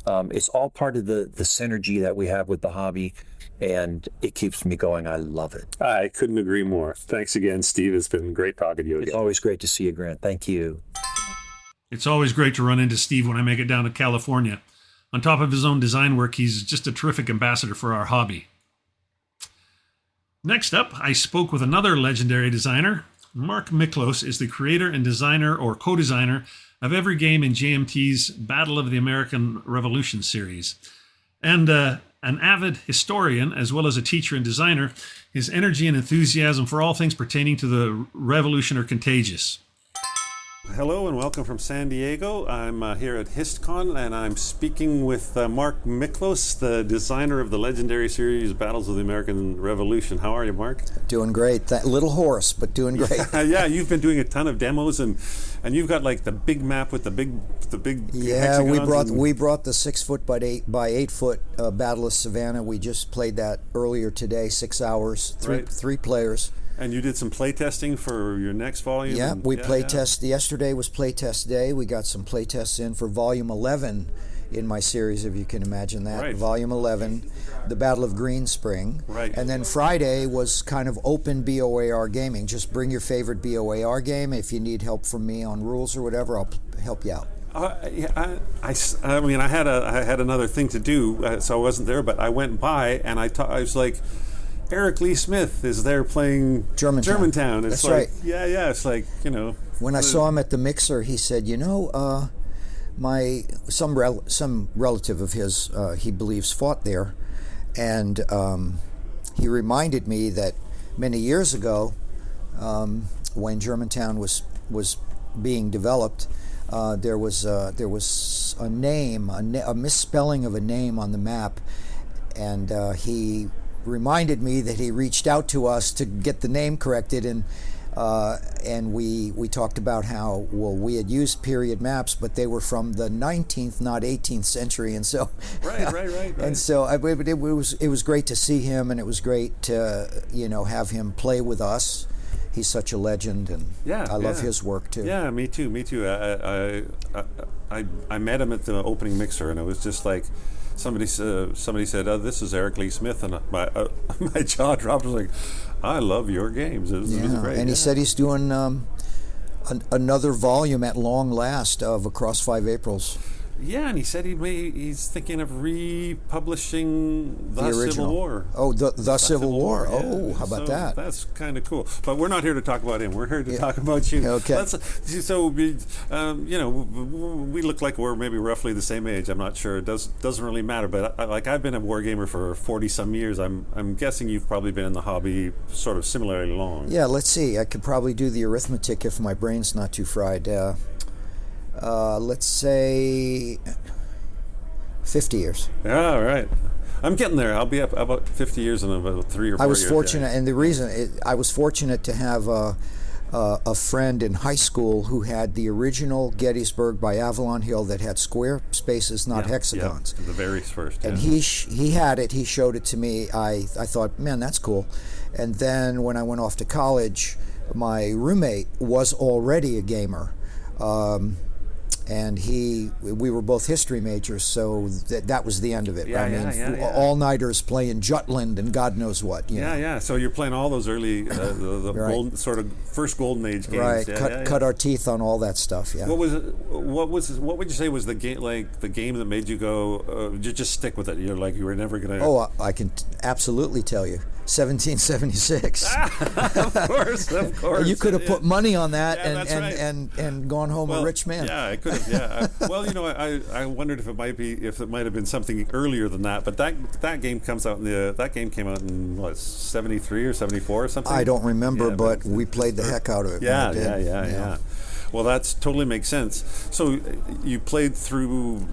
It's all part of the synergy that we have with the hobby, and it keeps me going. I love it. I couldn't agree more. Thanks again, Steve. It's been great talking to you again. It's always great to see you, Grant. Thank you. It's always great to run into Steve when I make it down to California. On top of his own design work, he's just a terrific ambassador for our hobby. Next up, I spoke with another legendary designer. Mark Miklos is the creator and designer or co-designer of every game in JMT's Battle of the American Revolution series. And an avid historian, as well as a teacher and designer, his energy and enthusiasm for all things pertaining to the Revolution are contagious. Hello and welcome from San Diego. I'm here at HistCon and I'm speaking with Mark Miklos, the designer of the legendary series Battles of the American Revolution. How are you, Mark? Doing great. Little hoarse, but doing great. Yeah, you've been doing a ton of demos and you've got like the big map with the big Yeah, we brought the 6 foot by 8 foot Battle of Savannah. We just played that earlier today, 6 hours, three players. And you did some play testing for your next volume? Yeah, we play test. Yesterday was play test day. We got some play tests in for volume 11 in my series, if you can imagine that. Right. Volume 11, the Battle of Green Spring. Right. And then Friday was kind of open BOAR gaming. Just bring your favorite BOAR game. If you need help from me on rules or whatever, I'll help you out. I mean, I had another thing to do, so I wasn't there, but I went by and I was like, Eric Lee Smith is there playing Germantown. It's That's like, right. Yeah. It's like, When I saw him at the mixer, he said, some relative of his, he believes, fought there, and he reminded me that many years ago, when Germantown was being developed, there was a name, a misspelling of a name on the map, and he reminded me that he reached out to us to get the name corrected, and we talked about how we had used period maps, but they were from the 19th, not 18th century, and so right. And so it was great to see him, and it was great to have him play with us. He's such a legend, and I love his work too. Yeah, me too. I met him at the opening mixer, and it was just like somebody said, "This is Eric Lee Smith," and my jaw dropped. I was like, "I love your games." It was great. And he said he's doing another volume at long last of Across 5 Aprils. Yeah, and he said he's thinking of republishing the original Civil War. Oh, the Civil War. Yeah. Oh, how about that? That's kind of cool. But we're not here to talk about him. We're here to talk about you. Okay. We look like we're maybe roughly the same age. I'm not sure. It doesn't really matter. But I've been a wargamer for 40-some years. I'm guessing you've probably been in the hobby sort of similarly long. Yeah, let's see. I could probably do the arithmetic if my brain's not too fried. Let's say 50 years. Yeah, right. I'm getting there. I'll be up about 50 years in about 3 or 4 years. I was fortunate, and the reason I was fortunate to have a friend in high school who had the original Gettysburg by Avalon Hill that had square spaces, not hexagons. Yeah, the very first. And he had it. He showed it to me. I thought, man, that's cool. And then when I went off to college, my roommate was already a gamer. And we were both history majors, so that was the end of it. All-nighters playing Jutland and God knows what. Yeah. So you're playing all those early, the right. golden, sort of first golden age games. Right. Cut our teeth on all that stuff. Yeah. What would you say was the game, like the game that made you go, you just stick with it? You're like, you were never gonna. Oh, I can absolutely tell you. 1776. Of course. You could have put money on that and gone home a rich man. Yeah, I could have. Yeah. Well, I wondered if it might have been something earlier than that. But that game came out in what, 73 or 74 or something. I don't remember, but we played the heck out of it. Yeah. Well, that totally makes sense. So you played through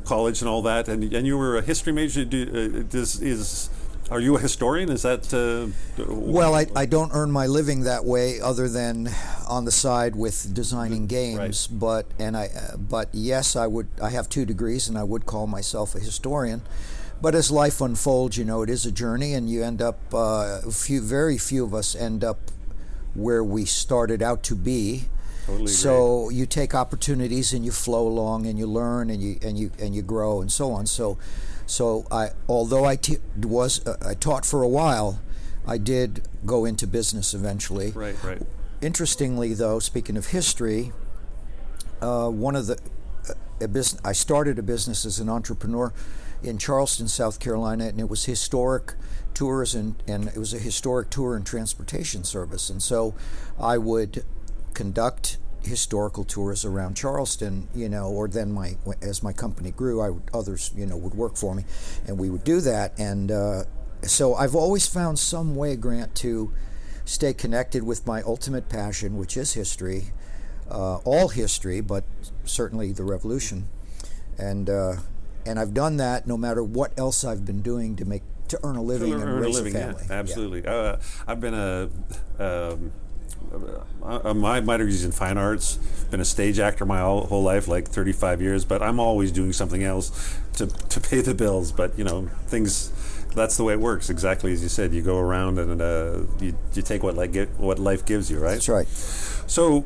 college and all that, and you were a history major. Are you a historian? Is that? Well, I don't earn my living that way, other than on the side with designing games. Right. But yes, I have 2 degrees, and I would call myself a historian. But as life unfolds, it is a journey, and you end up. Very few of us end up where we started out to be. Totally so agree. You take opportunities and you flow along and you learn and you grow and so on. So although I taught for a while, I did go into business eventually. Right. Interestingly, though, speaking of history, I started a business as an entrepreneur in Charleston, South Carolina, and it was historic tours and it was a historic tour and transportation service. And so I would conduct historical tours around Charleston, or then as my company grew, others would work for me, and we would do that. And so I've always found some way, Grant, to stay connected with my ultimate passion, which is history, all history, but certainly the Revolution. And I've done that no matter what else I've been doing to earn a living and raise a family. Yeah, absolutely. Yeah. I've been my degree is in fine arts. Been a stage actor my whole life, like 35 years. But I'm always doing something else to pay the bills. But things. That's the way it works. Exactly as you said. You go around and you take what life gives you. Right. That's right. So.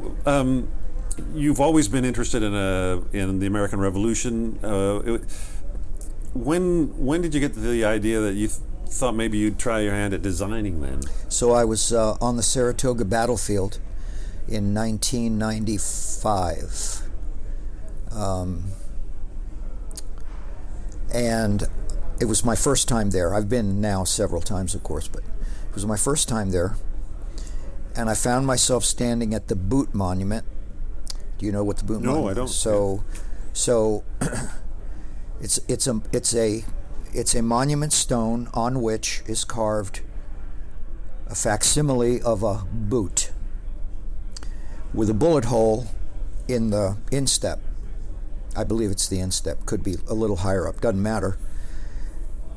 You've always been interested in the American Revolution. When did you get the idea that you thought maybe you'd try your hand at designing then? So I was on the Saratoga battlefield in 1995. And it was my first time there. I've been now several times, of course, but it was my first time there. And I found myself standing at the Boot Monument. Do you know what the Boot Monument is? No, I don't. So it's a monument stone on which is carved a facsimile of a boot with a bullet hole in the instep. I believe it's the instep. Could be a little higher up. Doesn't matter.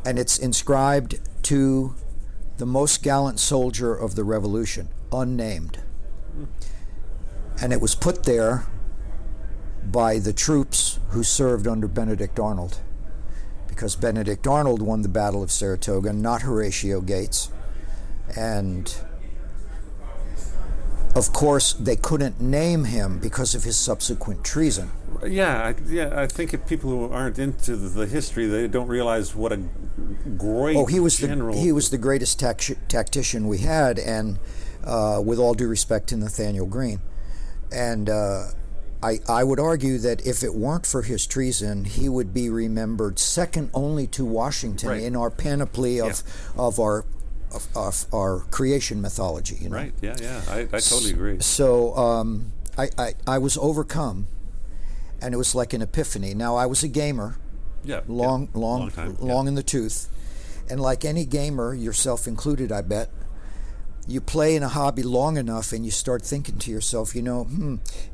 And it's inscribed to the most gallant soldier of the Revolution, unnamed. And it was put there by the troops who served under Benedict Arnold, because Benedict Arnold won the Battle of Saratoga, not Horatio Gates. And of course, they couldn't name him because of his subsequent treason. I think if people who aren't into the history, they don't realize what a great He was general. he was the greatest tactician we had, and with all due respect to Nathaniel Greene. And I would argue that if it weren't for his treason, he would be remembered second only to Washington in our panoply of our creation mythology. You know? Right. Yeah. I totally agree. So I was overcome, and it was like an epiphany. Now, I was a gamer, long in the tooth, and like any gamer, yourself included, I bet, you play in a hobby long enough and you start thinking to yourself,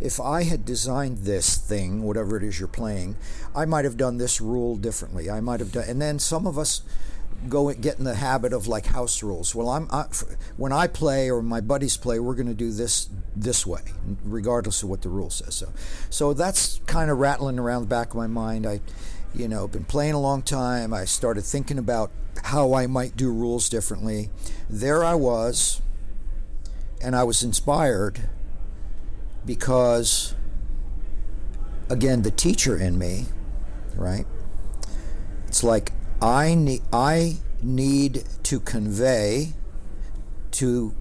if I had designed this thing, whatever it is you're playing, I might have done this rule differently. I might have done, and then some of us get in the habit of like house rules. Well, when I play or my buddies play, we're going to do this way, regardless of what the rule says. So that's kind of rattling around the back of my mind. Been playing a long time. I started thinking about how I might do rules differently. There I was, and I was inspired because, again, the teacher in me, right? It's like I need to convey to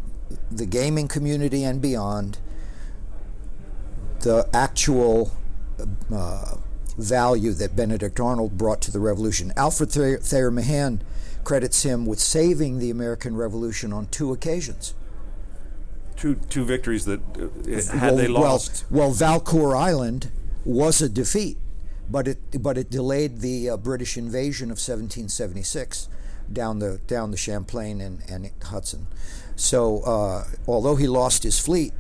the gaming community and beyond the actual value that Benedict Arnold brought to the revolution. Alfred Thayer Mahan credits him with saving the American Revolution on 2 occasions. Two victories that they lost. Well, Valcour Island was a defeat, but it delayed the British invasion of 1776 down the Champlain and Hudson. So although he lost his fleet,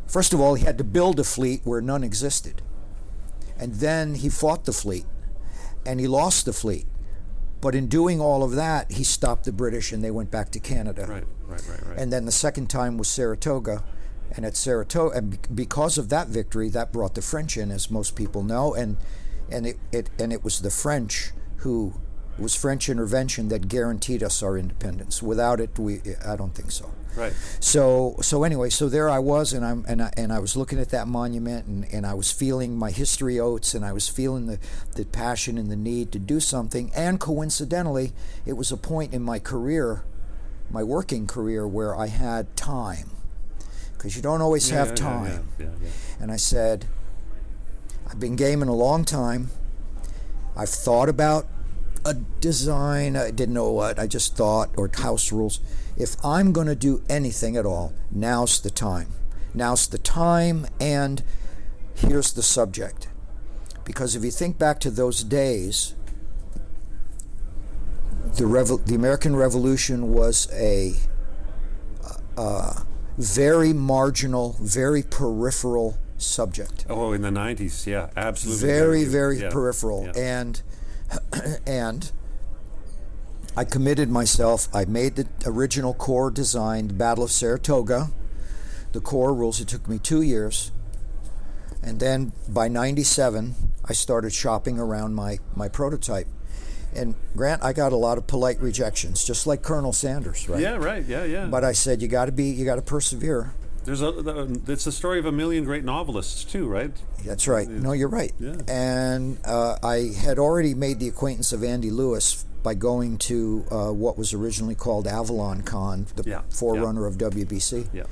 first of all, he had to build a fleet where none existed. And then he fought the fleet, and he lost the fleet. But in doing all of that, he stopped the British, and they went back to Canada. Right. And then the second time was Saratoga, and at Saratoga, and because of that victory, that brought the French in, as most people know, and it was the French it was French intervention that guaranteed us our independence. Without it, I don't think so. Right. So anyway, so there I was, and I was looking at that monument, and I was feeling my history oats, and I was feeling the passion and the need to do something. And coincidentally, it was a point in my career, my working career, where I had time, because you don't always have time. Yeah. And I said, I've been gaming a long time. I've thought about a design. I didn't know what. I just thought, or house rules. If I'm going to do anything at all, now's the time. Now's the time, and here's the subject. Because if you think back to those days, the American Revolution was a very marginal, very peripheral subject. Oh, in the 90s, yeah, absolutely. Very peripheral. Yeah. And I committed myself. I made the original core design, the Battle of Saratoga, the core rules. It took me 2 years. And then by 97, I started shopping around my prototype. And Grant, I got a lot of polite rejections, just like Colonel Sanders, right? Yeah, right. Yeah. But I said, you got to persevere. It's the story of a million great novelists too, right? That's right. No, you're right. Yeah. And I had already made the acquaintance of Andy Lewis by going to what was originally called Avalon Con, the forerunner of WBC. Yeah.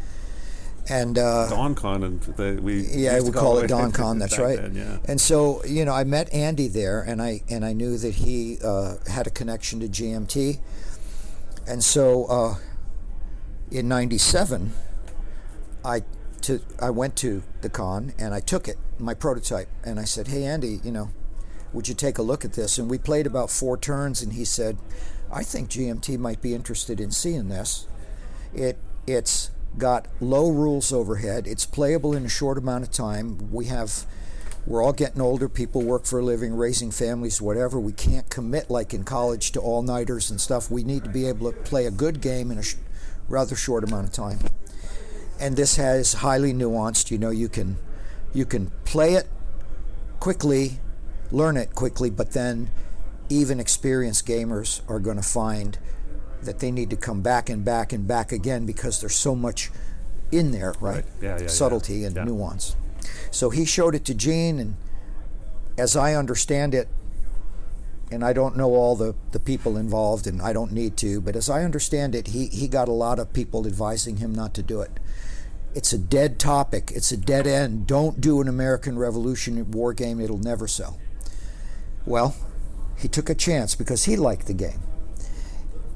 And DawnCon, and we call it DawnCon. That's right. Then, yeah. And so I met Andy there, and I knew that he had a connection to GMT, and so in '97. I went to the con and I took it, my prototype, and I said, hey, Andy, would you take a look at this? And we played about 4 turns, and he said, I think GMT might be interested in seeing this. It's got low rules overhead. It's playable in a short amount of time. We're all getting older. People work for a living, raising families, whatever. We can't commit like in college to all-nighters and stuff. We need to be able to play a good game in a rather short amount of time. And this has highly nuanced. You can play it quickly, learn it quickly, but then even experienced gamers are going to find that they need to come back and back and back again because there's so much in there, right? Yeah. Subtlety and nuance. So he showed it to Gene, and as I understand it, and I don't know all the people involved, and I don't need to, but as I understand it, he got a lot of people advising him not to do it. It's a dead topic. It's a dead end. Don't do an American Revolution war game. It'll never sell. Well, he took a chance because he liked the game.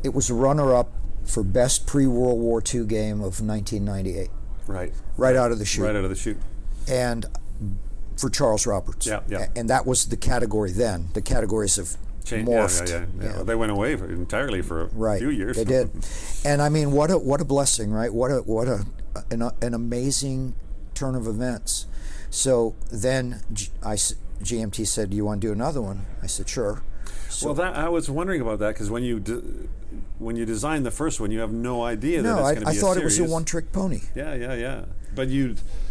It was a runner-up for best pre-World War II game of 1998. Right out of the chute. Right out of the chute. And for Charles Roberts. Yeah. And that was the category then. The categories have morphed. Yeah. Well, they went away entirely for a few years. They did. And I mean, what a blessing, right? What an amazing turn of events. So then GMT said, "Do you want to do another one?" I said, "Sure." So, well, I was wondering about that because when you design the first one, you have no idea that it's going to be a series. I thought it was a one-trick pony. Yeah. But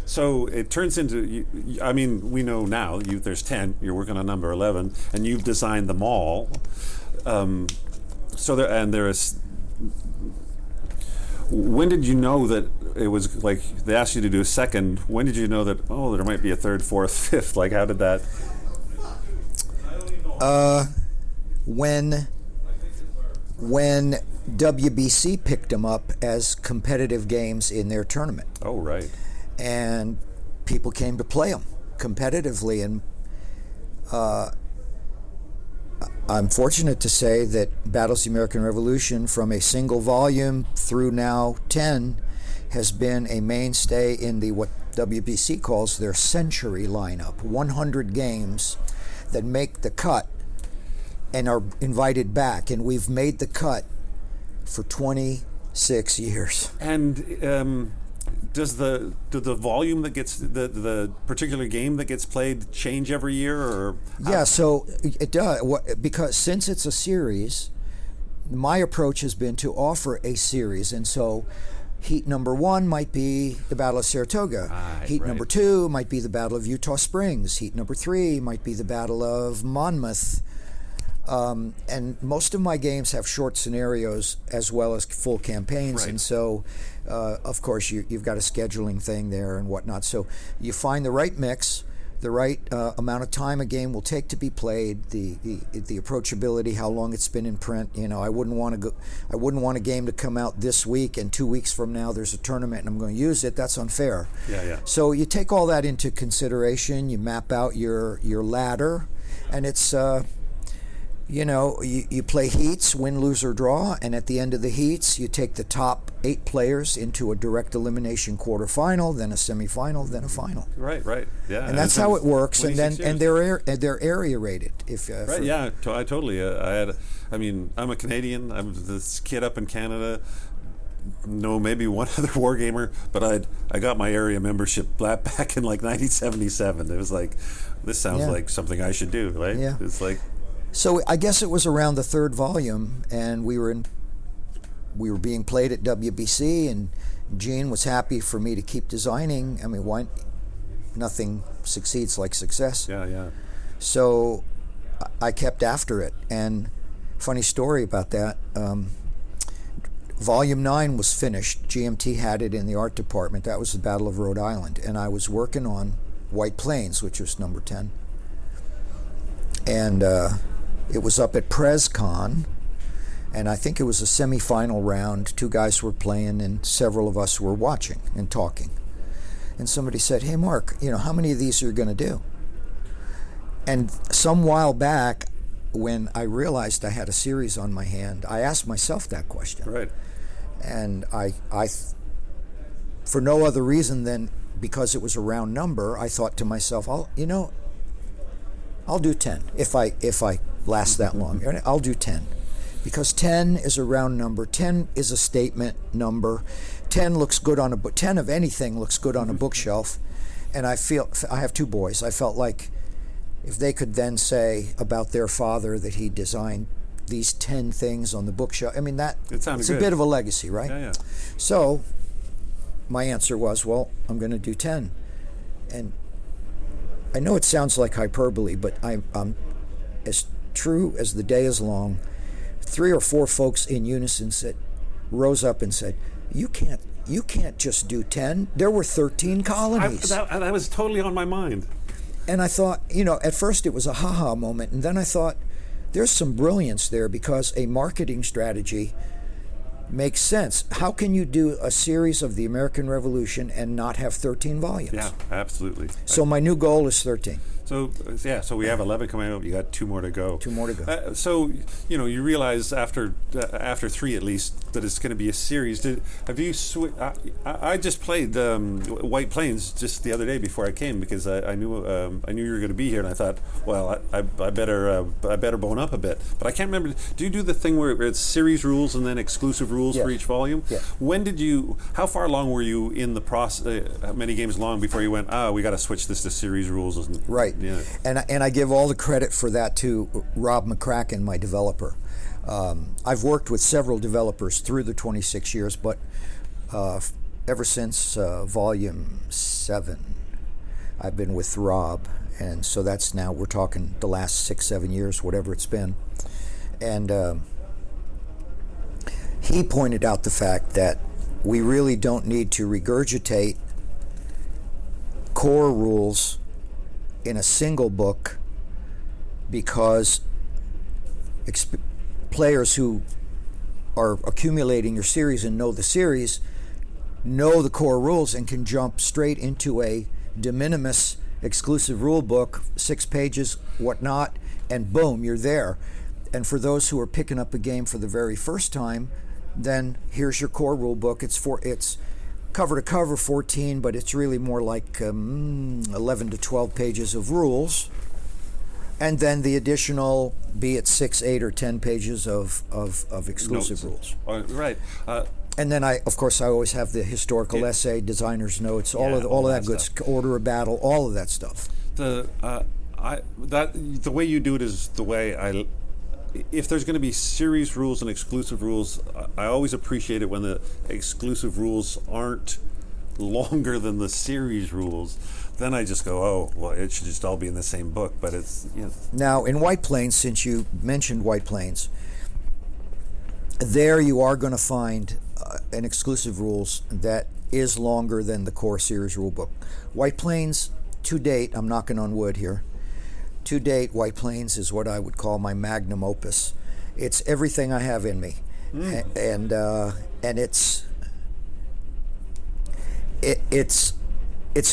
so it turns into. I mean, we know now. There's 10. You're working on number 11, and you've designed them all. There is. When did you know that it was like they asked you to do a second? When did you know that there might be a third, fourth, fifth? Like how did that? When WBC picked them up as competitive games in their tournament. Oh, right. And people came to play them competitively, and I'm fortunate to say that Battles of the American Revolution, from a single volume through now 10, has been a mainstay in the what WBC calls their century lineup. 100 games that make the cut and are invited back, and we've made the cut for 26 years. And does the volume that gets the particular game that gets played change every year, or? Yeah, so it does, because since it's a series, my approach has been to offer a series, and so heat number 1 might be the Battle of Saratoga. Heat number 2 might be the Battle of Eutaw Springs. Heat number 3 might be the Battle of Monmouth. And most of my games have short scenarios as well as full campaigns, and so of course you've got a scheduling thing there and whatnot. So you find the right mix, the right amount of time a game will take to be played, the approachability, how long it's been in print. I wouldn't want a game to come out this week and 2 weeks from now there's a tournament and I'm going to use it. That's unfair. Yeah. So you take all that into consideration. You map out your ladder, and it's. You play heats, win, lose, or draw, and at the end of the heats, you take the top 8 players into a direct elimination quarterfinal, then a semifinal, then a final. Right, yeah. And that's how it works. And they're area rated. I totally. I'm a Canadian. I'm this kid up in Canada. No, maybe one other wargamer, but I got my area membership back in like 1977. It was like, this sounds like something I should do, right? Yeah. It's like. So I guess it was around the 3rd volume, and we were being played at WBC, and Gene was happy for me to keep designing. I mean, why? Nothing succeeds like success. Yeah. So I kept after it, and funny story about that. Volume 9 was finished. GMT had it in the art department. That was the Battle of Rhode Island, and I was working on White Plains, which was number 10, and. It was up at PresCon, and I think it was a semifinal round. 2 guys were playing, and several of us were watching and talking. And somebody said, "Hey, Mark, how many of these are you going to do?" And some while back, when I realized I had a series on my hand, I asked myself that question. Right. And I for no other reason than because it was a round number, I thought to myself, I'll do 10 if I last that long. I'll do 10 because 10 is a round number. 10 is a statement number. 10 looks good on a book. 10 of anything looks good on a bookshelf. And I have 2 boys. I felt like if they could then say about their father that he designed these 10 things on the bookshelf, I mean, it's a bit of a legacy, right? Yeah. So my answer was, well, I'm going to do 10. And I know it sounds like hyperbole, but I'm as true as the day is long. 3 or 4 folks in unison rose up and said, "You you can't just do 10. There were 13 colonies. That was totally on my mind. And I thought, at first it was a ha-ha moment, and then I thought, there's some brilliance there, because a marketing strategy makes sense. How can you do a series of the American Revolution and not have 13 volumes? Yeah, absolutely. So my new goal is 13. So we have 11 coming out. You got 2 more to go. 2 more to go. So you realize after 3 at least that it's going to be a series. Have you? I just played White Plains just the other day before I came, because I knew you were going to be here, and I thought, well, I better bone up a bit. But I can't remember. Do you do the thing where it's series rules and then exclusive rules for each volume? Yeah. When did you? How far along were you in the process? How many games long before you went? We got to switch this to series rules. Right. Yeah. And I give all the credit for that to Rob McCracken, my developer. I've worked with several developers through the 26 years, but ever since volume 7, I've been with Rob. And so that's now, we're talking the last 6-7 years, whatever it's been. And he pointed out the fact that we really don't need to regurgitate core rules in a single book, because players who are accumulating your series and know the series know the core rules and can jump straight into a de minimis exclusive rule book, 6 pages, whatnot, and boom, you're there. And for those who are picking up a game for the very first time, then here's your core rule book. It's cover to cover 14, but it's really more like 11 to 12 pages of rules, and then the additional, be it 6, 8, or 10 pages of exclusive rules. Right. And then I always have the historical essay, designer's notes, all of that good stuff. Order of battle, all of that stuff. The way you do it is the way I. If there's going to be series rules and exclusive rules, I always appreciate it when the exclusive rules aren't longer than the series rules. Then I just go, oh, well, it should just all be in the same book. But it's, Now, in White Plains, since you mentioned White Plains, there you are going to find an exclusive rules that is longer than the core series rule book. White Plains, to date, I'm knocking on wood here, to date, White Plains is what I would call my magnum opus. It's everything I have in me, and it's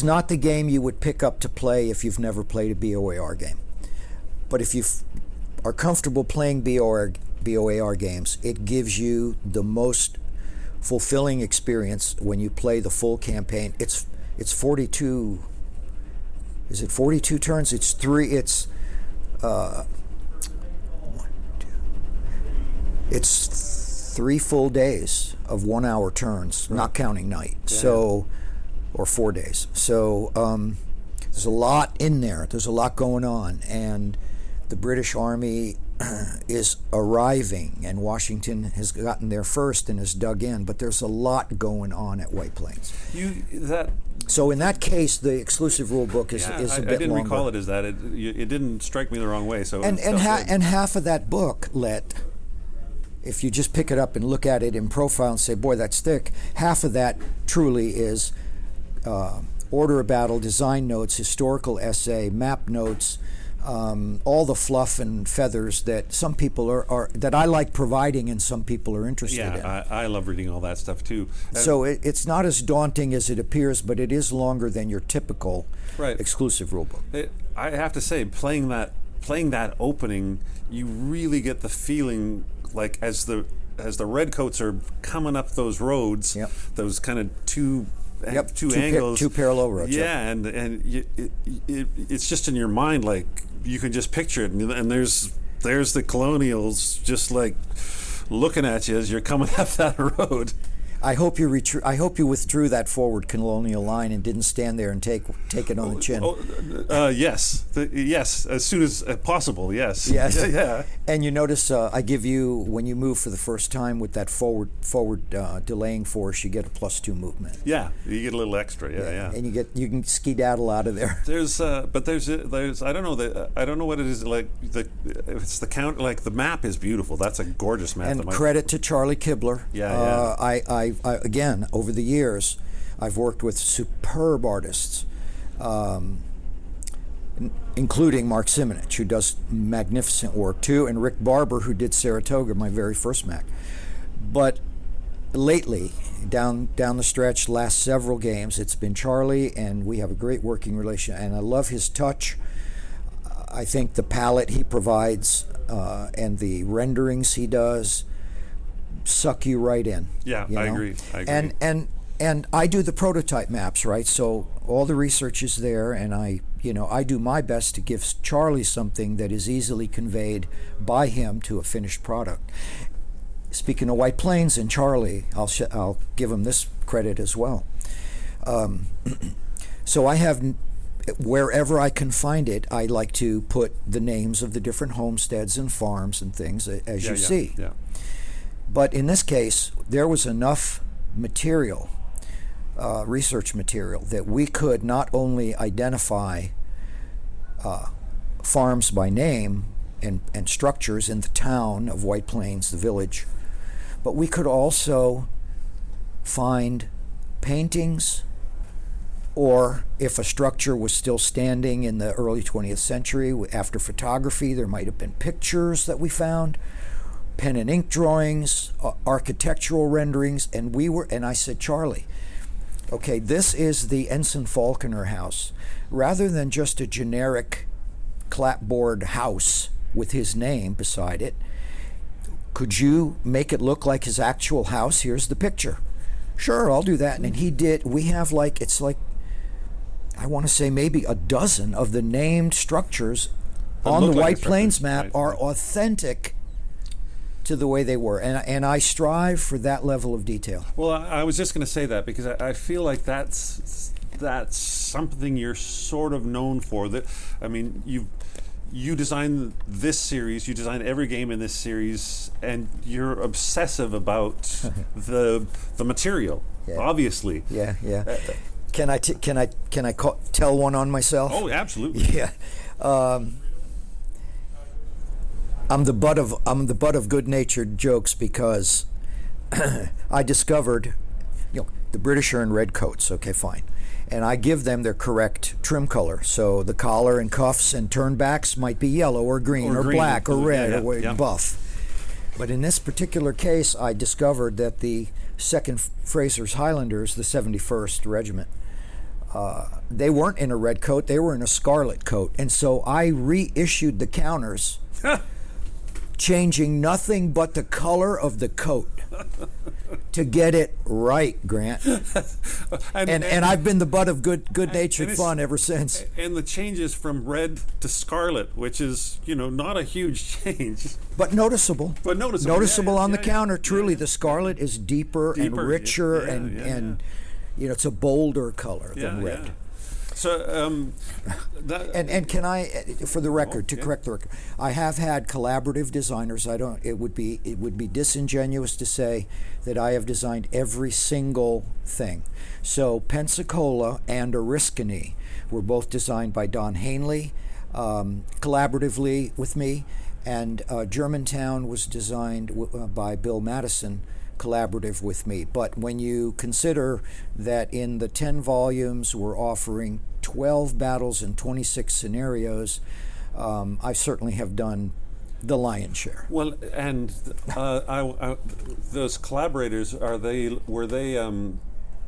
not the game you would pick up to play if you've never played a BOAR game. But if you are comfortable playing BOAR games, it gives you the most fulfilling experience when you play the full campaign. It's 42. Is it 42 turns? It's 3. It's 1, 2. It's 3 full days of 1-hour turns, not counting night. Yeah. So, or 4 days. So there's a lot in there. There's a lot going on, and the British Army is arriving, and Washington has gotten there first and has dug in. But there's a lot going on at White Plains. So in that case, the exclusive rule book is a bit longer. I didn't recall it as that. It didn't strike me the wrong way. So and half of that book, if you just pick it up and look at it in profile and say, boy, that's thick, half of that truly is order of battle, design notes, historical essay, map notes, all the fluff and feathers that some people are that I like providing and some people are interested in. Yeah, I love reading all that stuff too. So it's not as daunting as it appears, but it is longer than your typical exclusive rulebook. I have to say, playing that opening, you really get the feeling like as the redcoats are coming up those roads, those kind of two angles, two parallel roads. Yeah, and it's just in your mind, like you can just picture it, and there's the colonials just like looking at you as you're coming up that road. I hope you withdrew that forward colonial line and didn't stand there and take it on the chin. Yes, as soon as possible. Yes. Yeah. And you notice I give you, when you move for the first time with that forward delaying force, you get a +2 movement. Yeah, you get a little extra. Yeah. And you can skedaddle out of there. There's I don't know what it is like. It's the count. Like the map is beautiful. That's a gorgeous map. And credit to Charlie Kibler. Yeah. I again, over the years, I've worked with superb artists, including Mark Simonich, who does magnificent work too, and Rick Barber, who did Saratoga, my very first Mac. But lately, down the stretch, last several games, it's been Charlie, and we have a great working relation, and I love his touch. I think the palette he provides and the renderings he does suck you right in. Yeah, I agree. And I do the prototype maps, right? So all the research is there, and I do my best to give Charlie something that is easily conveyed by him to a finished product. Speaking of White Plains and Charlie, I'll give him this credit as well. So I have, wherever I can find it, I like to put the names of the different homesteads and farms and things as you see. Yeah. But in this case, there was enough material, research material, that we could not only identify farms by name and structures in the town of White Plains, the village, but we could also find paintings, or if a structure was still standing in the early 20th century after photography, there might have been pictures that we found, pen and ink drawings, architectural renderings, and I said, Charlie, okay, this is the Ensign Falconer house. Rather than just a generic clapboard house with his name beside it, could you make it look like his actual house? Here's the picture. Sure, I'll do that. And he did. We have I want to say maybe a dozen of the named structures on the White Plains map are authentic to the way they were, and I strive for that level of detail. Well, I was just going to say that because I feel like that's something you're sort of known for. That, I mean, you design this series, you design every game in this series, and you're obsessive about the material. Yeah. Obviously. Yeah. Can I tell one on myself? Oh, absolutely. Yeah. I'm the butt of good-natured jokes because I discovered, the British are in red coats. Okay, fine, and I give them their correct trim color. So the collar and cuffs and turnbacks might be yellow or green or black or red or buff. But in this particular case, I discovered that the 2nd Fraser's Highlanders, the 71st Regiment, they weren't in a red coat; they were in a scarlet coat, and so I reissued the counters. Changing nothing but the color of the coat to get it right, Grant. and I've been the butt of good-natured fun ever since. And the changes from red to scarlet, which is, not a huge change. But noticeable. Noticeable on the counter. Truly, the scarlet is deeper and richer, and it's a bolder color than red. Yeah. So, and can I, for the record, correct the record, I have had collaborative designers. It would be disingenuous to say that I have designed every single thing. So Pensacola and Oriskany were both designed by Don Hanley, collaboratively with me, and Germantown was designed by Bill Madison, collaborative with me. But when you consider that in the 10 volumes we're offering 12 battles and 26 scenarios, I certainly have done the lion's share. Well, and those collaborators, were they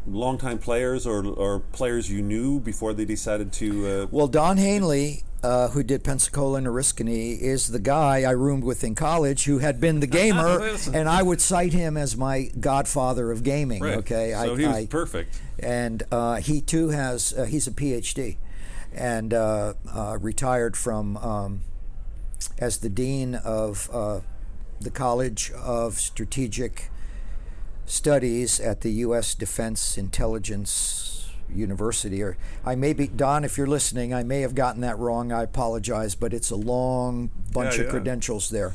longtime players or players you knew before they decided to? Well, Don Hanley, who did Pensacola and Oriskany, is the guy I roomed with in college who had been the gamer, and I would cite him as my godfather of gaming. Right. Okay, so he was perfect. And he too he's a PhD, and retired from as the dean of the College of Strategic Studies at the U.S. Defense Intelligence University. Or I may be, Don, if you're listening, I may have gotten that wrong. I apologize, but it's a long bunch of credentials there.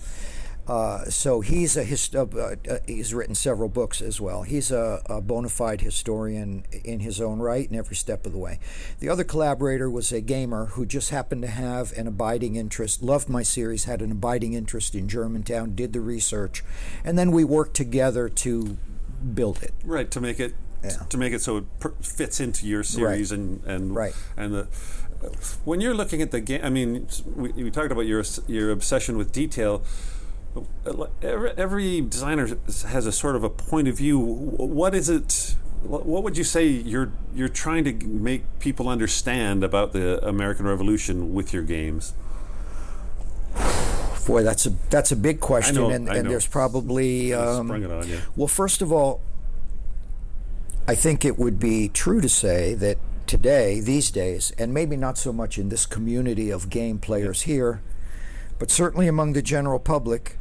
So he's he's written several books as well. He's a bona fide historian in his own right and every step of the way. The other collaborator was a gamer who just happened to have an abiding interest, loved my series, had an abiding interest in Germantown, did the research, and then we worked together to build it. Right, to make it so it fits into your series. Right. and Right. and the when you're looking at the game, I mean, we talked about your obsession with detail. Every designer has a sort of a point of view. What is it? What would you say you're trying to make people understand about the American Revolution with your games? Boy, that's a big question, I and know. there's probably Sprung it on you. well, first of all, I think it would be true to say that today, these days, and maybe not so much in this community of game players here, but certainly among the general public,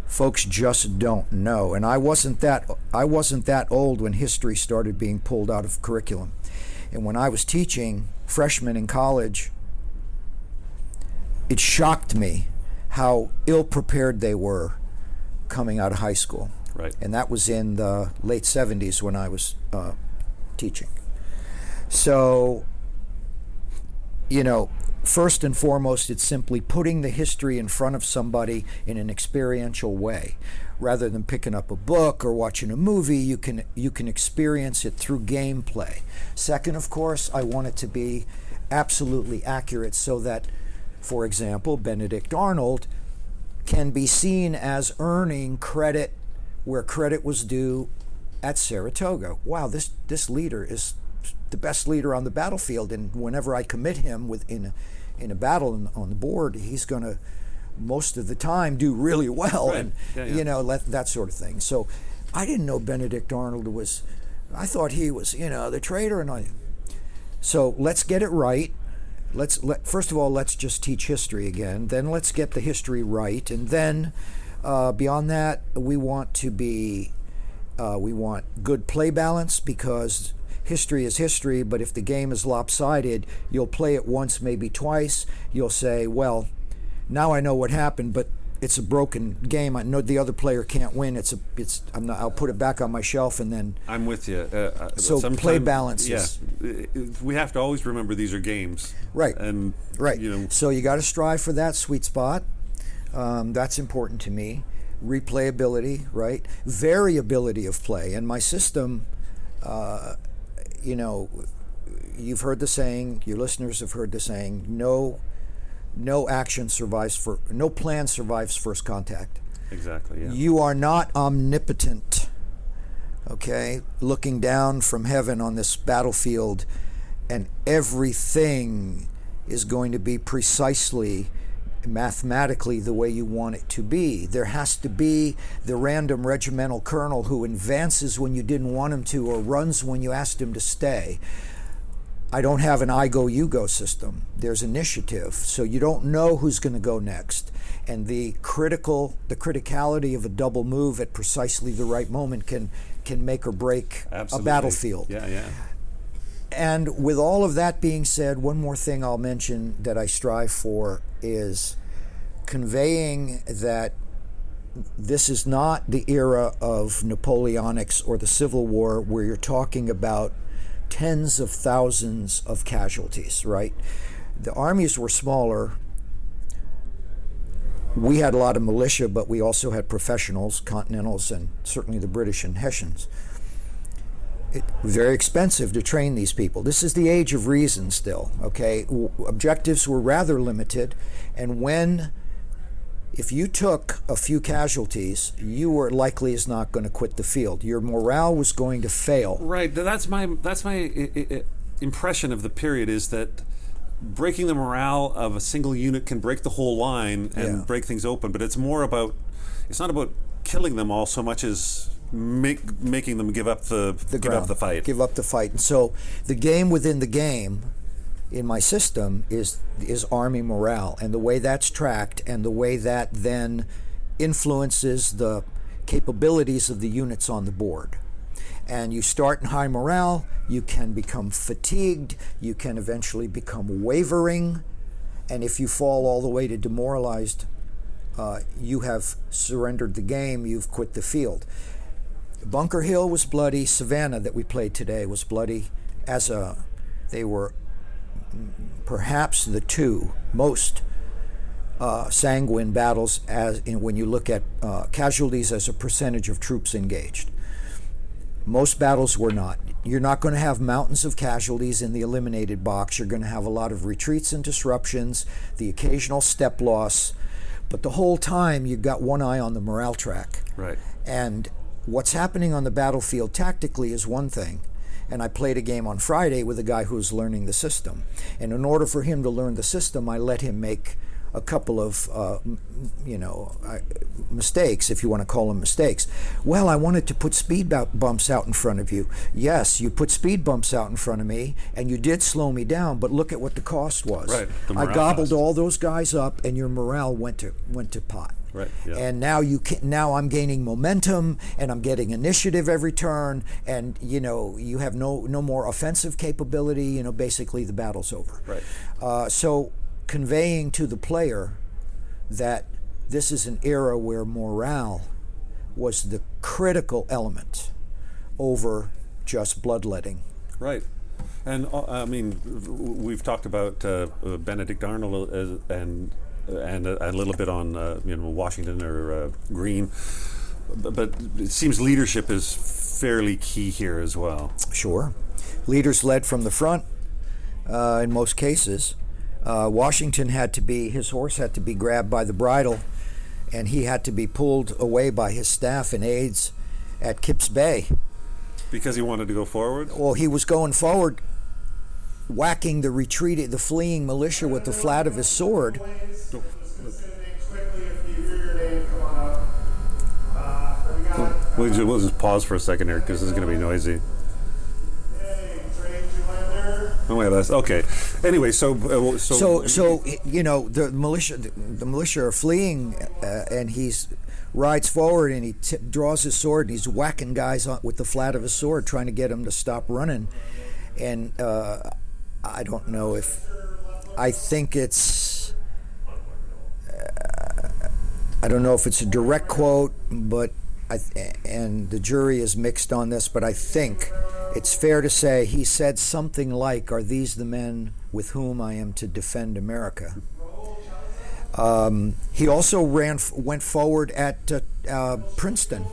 folks just don't know. And I wasn't that old when history started being pulled out of curriculum. And when I was teaching freshmen in college, it shocked me how ill-prepared they were coming out of high school. Right. And that was in the late 70s when I was teaching. So, first and foremost, it's simply putting the history in front of somebody in an experiential way. Rather than picking up a book or watching a movie, you can experience it through gameplay. Second, of course, I want it to be absolutely accurate so that, for example, Benedict Arnold can be seen as earning credit where credit was due at Saratoga. Wow, this leader is the best leader on the battlefield, and whenever I commit him in a battle on the board, he's going to most of the time do really well, right. and that sort of thing. So I didn't know Benedict Arnold I thought he was the traitor, so let's get it right. First of all, let's just teach history again. Then let's get the history right, and then beyond that, we want good play balance, because history is history, but if the game is lopsided, you'll play it once, maybe twice. You'll say, well, now I know what happened, but it's a broken game. I know the other player can't win. I'll put it back on my shelf, and then I'm with you. so play balance. Yeah, we have to always remember these are games. Right. And right. So you got to strive for that sweet spot. That's important to me. Replayability, right? Variability of play. And my system, you've heard the saying, your listeners have heard the saying, no plan survives first contact. Exactly, yeah. You are not omnipotent, okay? Looking down from heaven on this battlefield, and everything is going to be precisely mathematically the way you want it to be. There has to be the random regimental colonel who advances when you didn't want him to, or runs when you asked him to stay. I don't have an I go, you go system. There's initiative, so you don't know who's going to go next. And the criticality of a double move at precisely the right moment can make or break Absolutely. A battlefield. Yeah. And with all of that being said, one more thing I'll mention that I strive for is conveying that this is not the era of Napoleonics or the Civil War, where you're talking about tens of thousands of casualties, right? The armies were smaller. We had a lot of militia, but we also had professionals, Continentals, and certainly the British and Hessians. It was very expensive to train these people. This is the age of reason still, okay? Objectives were rather limited, and if you took a few casualties, you were likely as not going to quit the field. Your morale was going to fail. Right. That's my impression of the period, is that breaking the morale of a single unit can break the whole line and break things open. But it's not about killing them all so much as making them give up the fight. Give up the fight. And so the game within the game in my system is army morale, and the way that's tracked and the way that then influences the capabilities of the units on the board. And you start in high morale, you can become fatigued, you can eventually become wavering, and if you fall all the way to demoralized, you have surrendered the game, you've quit the field. Bunker Hill was bloody. Savannah, that we played today, was bloody. They were perhaps the two most sanguine battles when you look at casualties as a percentage of troops engaged. Most battles were not. You're not going to have mountains of casualties in the eliminated box. You're going to have a lot of retreats and disruptions, the occasional step loss, but the whole time you've got one eye on the morale track. Right. And what's happening on the battlefield tactically is one thing. And I played a game on Friday with a guy who was learning the system. And in order for him to learn the system, I let him make a couple of, mistakes, if you want to call them mistakes. Well, I wanted to put speed bumps out in front of you. Yes, you put speed bumps out in front of me, and you did slow me down, but look at what the cost was. Right. I gobbled all those guys up, and your morale went to pot. Right. Yeah. And now I'm gaining momentum, and I'm getting initiative every turn, and you have no more offensive capability. Basically the battle's over. Right. So conveying to the player that this is an era where morale was the critical element over just bloodletting. Right. And I mean, we've talked about Benedict Arnold and a little bit on Washington or Green, but it seems leadership is fairly key here as well. Sure. Leaders led from the front in most cases. Washington his horse had to be grabbed by the bridle, and he had to be pulled away by his staff and aides at Kips Bay. Because he wanted to go forward? Well, he was going forward, whacking the fleeing militia with the flat of his sword. We'll just pause for a second here because this is going to be noisy. Oh wait, that's okay. Anyway, so the militia are fleeing, and he rides forward and he draws his sword and he's whacking guys with the flat of his sword, trying to get them to stop running. And I don't know I don't know if it's a direct quote, but and the jury is mixed on this, but I think it's fair to say he said something like, "Are these the men with whom I am to defend America?" He also went forward at Princeton,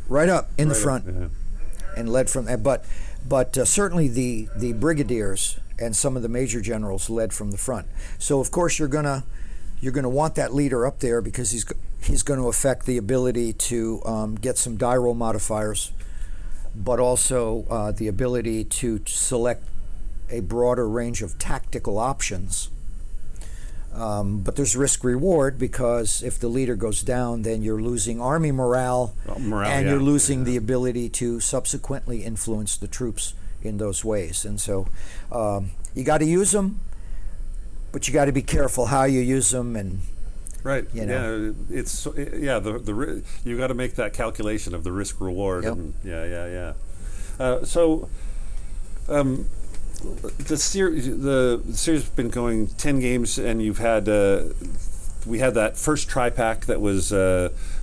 right up in the front, and led from. But certainly the brigadiers and some of the major generals led from the front. So of course you're gonna want that leader up there because he's going to affect the ability to get some die roll modifiers, but also the ability to select a broader range of tactical options. But there's risk reward because if the leader goes down, then you're losing army morale, you're losing the ability to subsequently influence the troops in those ways. And so you got to use them, but you got to be careful how you use them. And right, you got to make that calculation of the risk reward. Yep. And the series has been going 10 games, and you've had we had that first tri-pack that was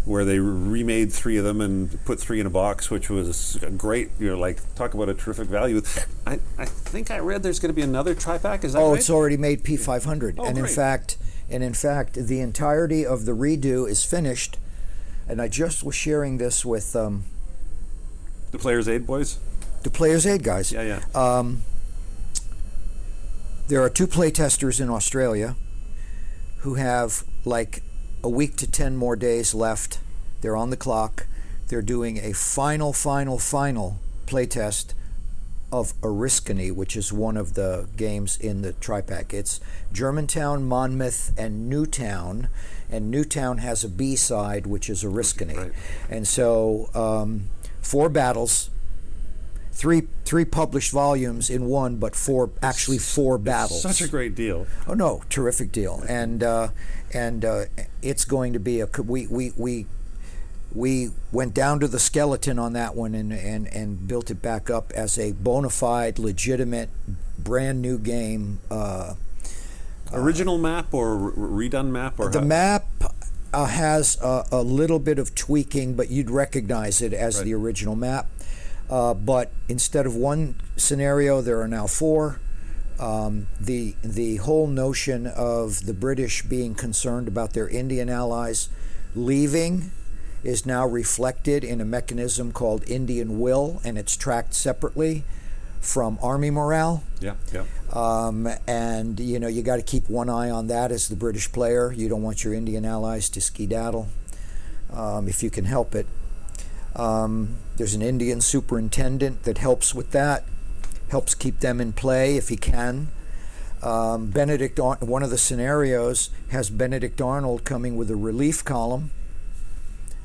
where they remade 3 of them and put 3 in a box, which was great. Talk about a terrific value. I think I read there's going to be another tri-pack. Is that right? It's already made P500, and great. in fact the entirety of the redo is finished. And I just was sharing this with the Players Aid boys. The Players Aid guys. Yeah. There are 2 playtesters in Australia who have like a week to 10 more days left. They're on the clock. They're doing a final playtest of Oriskany, which is one of the games in the tri-pack. It's Germantown, Monmouth, and Newtown. And Newtown has a B-side, which is Oriskany. Right. And so 4 battles. Three published volumes in one, but 4 battles. Such a great deal. Oh no, terrific deal, and it's going to be we went down to the skeleton on that one and built it back up as a bona fide, legitimate, brand new game. Original map or redone map or the map has a little bit of tweaking, but you'd recognize it as the original map. But instead of 1 scenario, there are now 4. The whole notion of the British being concerned about their Indian allies leaving is now reflected in a mechanism called Indian will, and it's tracked separately from Army morale. Yeah, yeah. And you got to keep one eye on that as the British player. You don't want your Indian allies to skedaddle if you can help it. There's an Indian superintendent that helps with that, helps keep them in play if he can. One of the scenarios has Benedict Arnold coming with a relief column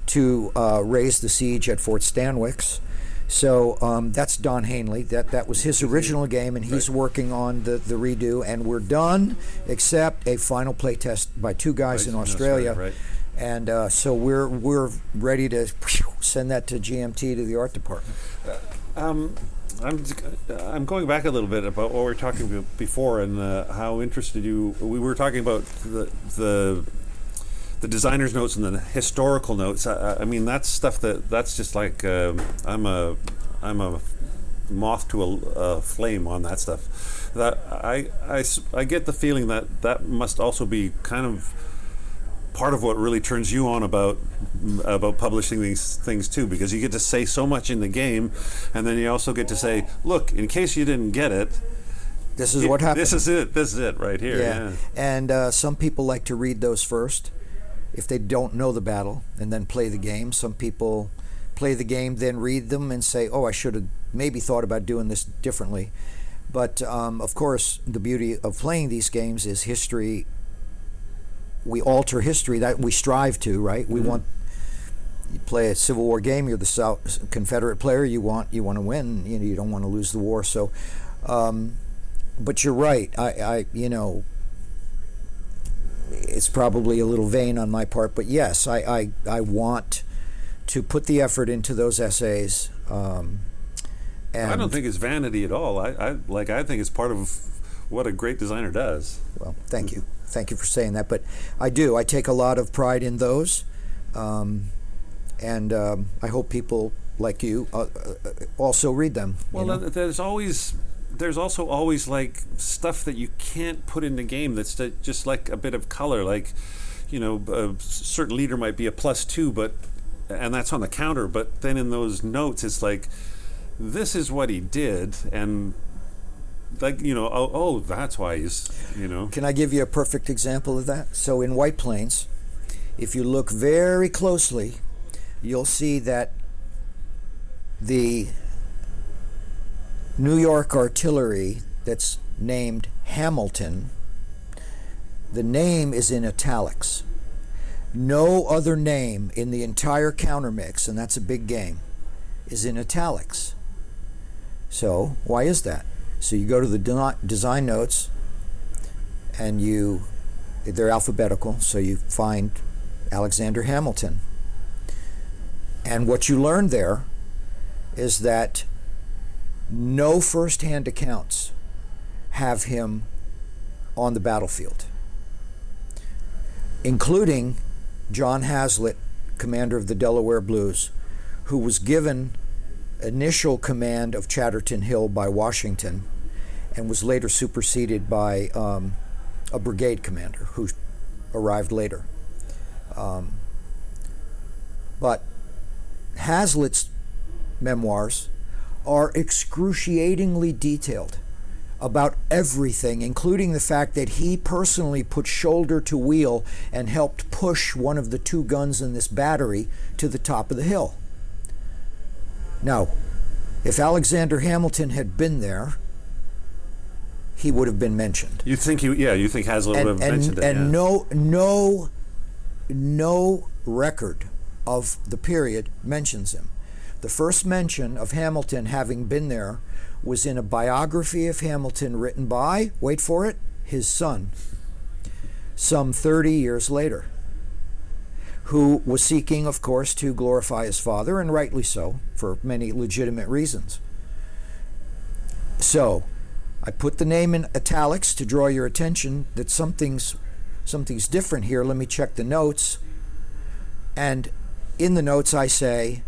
to raise the siege at Fort Stanwix. So that's Don Hanley. That was his original game, and he's working on the redo. And we're done, except a final play test by two guys in Australia. Right. And so we're ready to send that to GMT, to the art department. I'm going back a little bit about what we were talking about before, and how interested you. We were talking about the designer's notes and the historical notes. I mean, that's stuff that's just like I'm a moth to a flame on that stuff. That I get the feeling that must also be kind of part of what really turns you on about publishing these things too, because you get to say so much in the game, and then you also get to say, look, in case you didn't get it, this is what happened. This is it right here. Yeah. And some people like to read those first if they don't know the battle, and then play the game. Some people play the game, then read them and say, oh, I should have maybe thought about doing this differently. But of course, the beauty of playing these games is history. We alter history, that we strive to, right? We want, you play a Civil War game, you're the South Confederate player, you want to win, you don't want to lose the war. So but you're right. I it's probably a little vain on my part, but yes, I want to put the effort into those essays. And I don't think it's vanity at all. I think it's part of what a great designer does. Well, thank you. Thank you for saying that. But I do. I take a lot of pride in those. And I hope people like you also read them. Well, there's also always like stuff that you can't put in the game that's just like a bit of color. Like, a certain leader might be a +2, and that's on the counter. But then in those notes, it's like, this is what he did, and like, that's why he's, Can I give you a perfect example of that? So in White Plains, if you look very closely, you'll see that the New York artillery that's named Hamilton, the name is in italics. No other name in the entire counter mix, and that's a big game, is in italics. So why is that? So you go to the design notes, and they're alphabetical, so you find Alexander Hamilton. And what you learn there is that no first-hand accounts have him on the battlefield, including John Hazlitt, commander of the Delaware Blues, who was given initial command of Chatterton Hill by Washington and was later superseded by a brigade commander who arrived later. But Hazlitt's memoirs are excruciatingly detailed about everything, including the fact that he personally put shoulder to wheel and helped push one of the two guns in this battery to the top of the hill. Now, if Alexander Hamilton had been there, he would have been mentioned. You think Hazlitt would have mentioned it? And no record of the period mentions him. The first mention of Hamilton having been there was in a biography of Hamilton written by, wait for it, his son, some 30 years later, who was seeking, of course, to glorify his father, and rightly so, for many legitimate reasons. So, I put the name in italics to draw your attention that something's different here. Let me check the notes. And in the notes I say,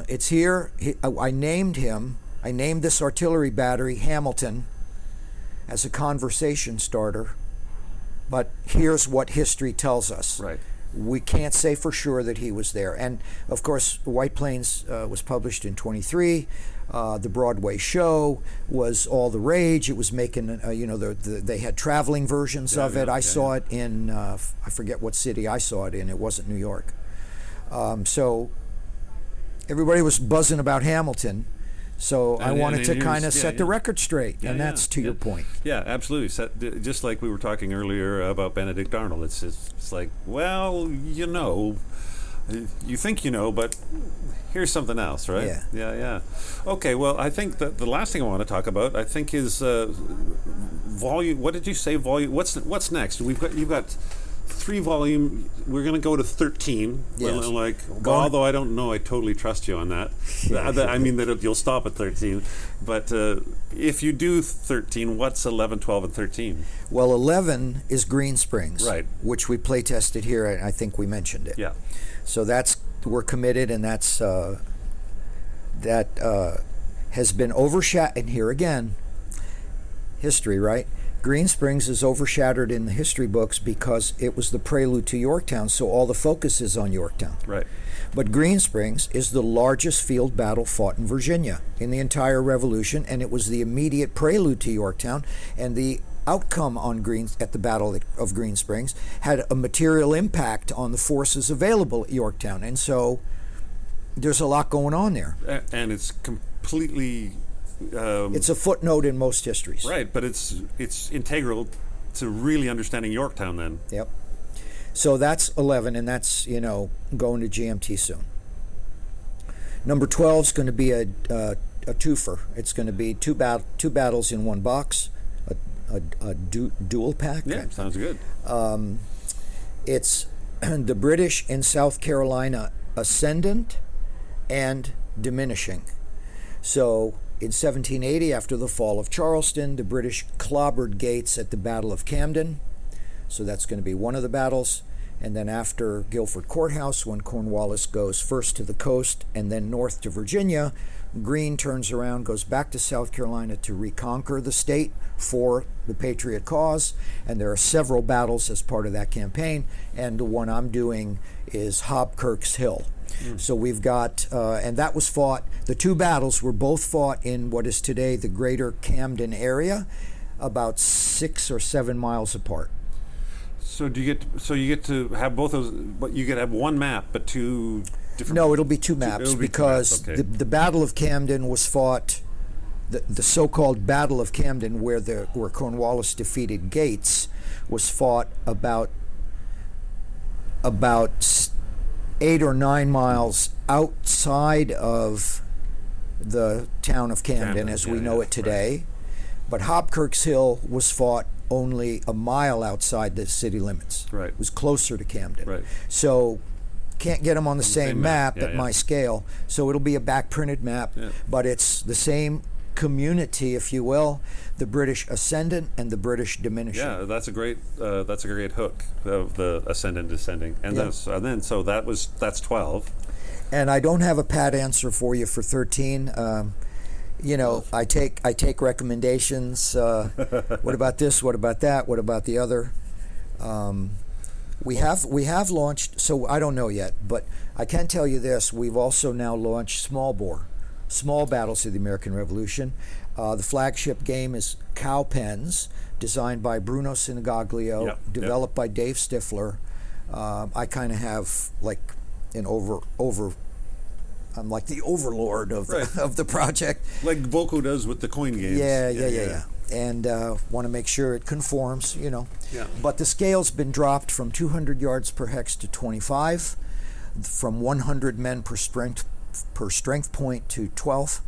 it's here. I named him. I named this artillery battery Hamilton as a conversation starter. But here's what history tells us. Right. we can't say for sure that he was there. And of course, White Plains was published in 23. The Broadway show was all the rage. It was making, they had traveling versions of it. I saw it in, I forget what city I saw it in. It wasn't New York. So everybody was buzzing about Hamilton. So I wanted to kind of set the record straight, and that's to your point. Yeah, absolutely. Just like we were talking earlier about Benedict Arnold, it's like, well, you think you know, but here's something else, right? Yeah. Okay, well, I think that the last thing I want to talk about, I think, is volume. What did you say? Volume. What's next? You've got 3 volume. We're going to go to 13. Yes. Although I don't know, I totally trust you on that. I mean that you'll stop at 13. But if you do 13, what's 11, 12, and 13? Well, 11 is Green Springs, right? Which we play tested here. I think we mentioned it. Yeah. So we're committed, and that's has been overshadowed. And here again, history, right? Green Springs is overshadowed in the history books because it was the prelude to Yorktown, so all the focus is on Yorktown. Right. But Green Springs is the largest field battle fought in Virginia in the entire Revolution, and it was the immediate prelude to Yorktown, and the outcome at the Battle of Green Springs had a material impact on the forces available at Yorktown, and so there's a lot going on there. And it's completely... it's a footnote in most histories. Right, but it's integral to really understanding Yorktown then. Yep. So that's 11, and that's, going to GMT soon. Number 12 is going to be a twofer. It's going to be two battles in one box, a dual pack. Yeah, sounds good. It's the British in South Carolina ascendant and diminishing. So in 1780, after the fall of Charleston, the British clobbered Gates at the Battle of Camden. So that's going to be one of the battles. And then after Guilford Courthouse, when Cornwallis goes first to the coast and then north to Virginia, Greene turns around, goes back to South Carolina to reconquer the state for the Patriot cause. And there are several battles as part of that campaign. And the one I'm doing is Hobkirk's Hill. So we've got, and that was fought, the 2 battles were both fought in what is today the greater Camden area, about 6 or 7 miles apart. So you get to have both those, but you get to have one map, but 2 different... No, it'll be 2 maps because okay. the Battle of Camden was fought, the so-called Battle of Camden, where Cornwallis defeated Gates, was fought about 8 or 9 miles outside of the town of Camden as we know it today. Right. But Hobkirk's Hill was fought only a mile outside the city limits. Right. It was closer to Camden. Right. So can't get them on the same map at my scale. So it'll be a back-printed map, but it's the same community, if you will, the British ascendant and the British diminishing. Yeah, that's a great hook of the ascendant descending, and then that's 12. And I don't have a pat answer for you for 13. I take recommendations. What about this? What about that? What about the other? We have launched. So I don't know yet, but I can tell you this: we've also now launched small battles of the American Revolution. The flagship game is Cow Pens, designed by Bruno Sinigaglio, developed by Dave Stifler. I kind of have like an I'm like the overlord of the project, like Voco does with the coin games. Yeah. And want to make sure it conforms, Yeah. But the scale's been dropped from 200 yards per hex to 25, from 100 men per strength point to 12.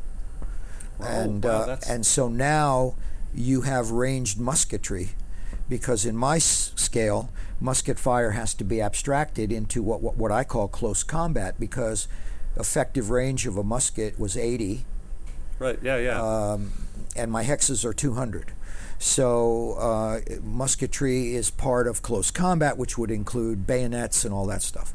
And so now you have ranged musketry, because in my scale, musket fire has to be abstracted into what I call close combat, because effective range of a musket was 80. Right, yeah. And my hexes are 200. So musketry is part of close combat, which would include bayonets and all that stuff.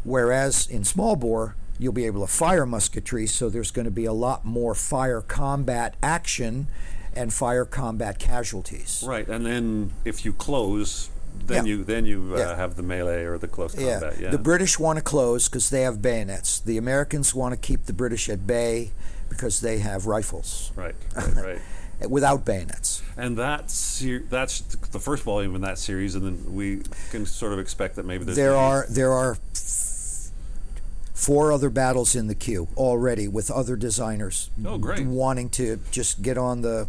Whereas in small bore, you'll be able to fire musketry, so there's going to be a lot more fire combat action and fire combat casualties. Right, and then if you close, then Yeah. you Yeah. have the melee or the close combat. Yeah. The British want to close because they have bayonets. The Americans want to keep the British at bay because they have rifles right. without bayonets. And that's the first volume in that series, and then we can sort of expect that maybe There are 4 other battles in the queue already with other designers. Oh, great. Wanting to just get on the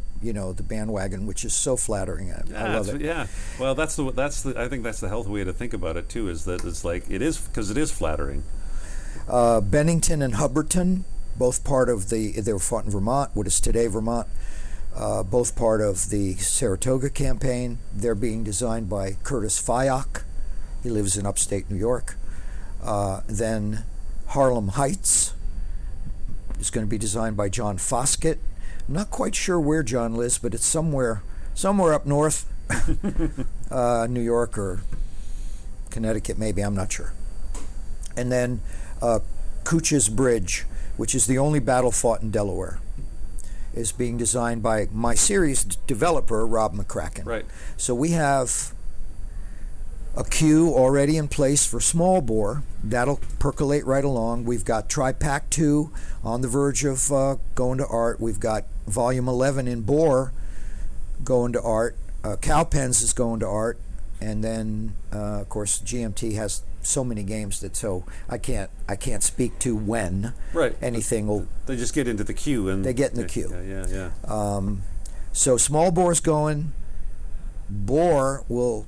bandwagon, which is so flattering. I love it. Yeah. Well, I think that's the healthy way to think about it too. Is that it's like it is, because it is flattering. Bennington and Hubbardton, both part of they were fought in Vermont, what is today Vermont. Both part of the Saratoga campaign. They're being designed by Curtis Fyock. He lives in upstate New York. Then Harlem Heights is going to be designed by John Foskett. I'm not quite sure where John lives, but it's somewhere up north, New York or Connecticut, maybe. I'm not sure. And then Cooch's Bridge, which is the only battle fought in Delaware, is being designed by my series developer, Rob McCracken. Right. So we have a queue already in place for small bore. That'll percolate right along. We've got Tri-Pack 2 on the verge of going to art. We've got Volume 11 in bore going to art. Cowpens is going to art. And then, of course, GMT has so many games so I can't speak to when anything will. They just get into the queue and they get in the queue. Yeah. So small bore's going. Bore will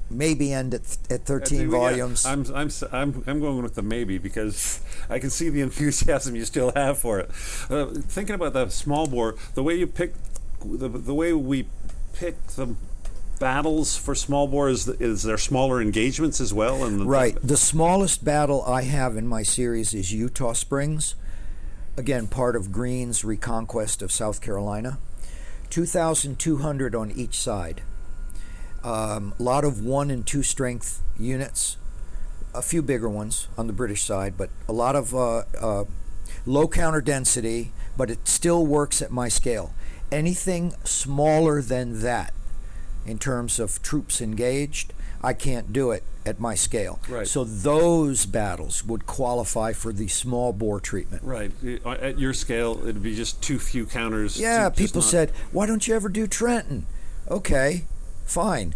maybe end at 13 volumes. I'm going with the maybe because I can see the enthusiasm you still have for it. Thinking about the small bore, the way you pick, the way we pick the battles for small bore is there smaller engagements as well? Right. The smallest battle I have in my series is Utah Springs. Again, part of Green's reconquest of South Carolina. 2,200 on each side. A lot of 1 and 2 strength units. A few bigger ones on the British side, but a lot of low counter density, but it still works at my scale. Anything smaller than that, in terms of troops engaged, I can't do it at my scale. Right. So those battles would qualify for the small bore treatment. Right. At your scale, it'd be just too few counters. Yeah, people said, why don't you ever do Trenton? Okay, fine.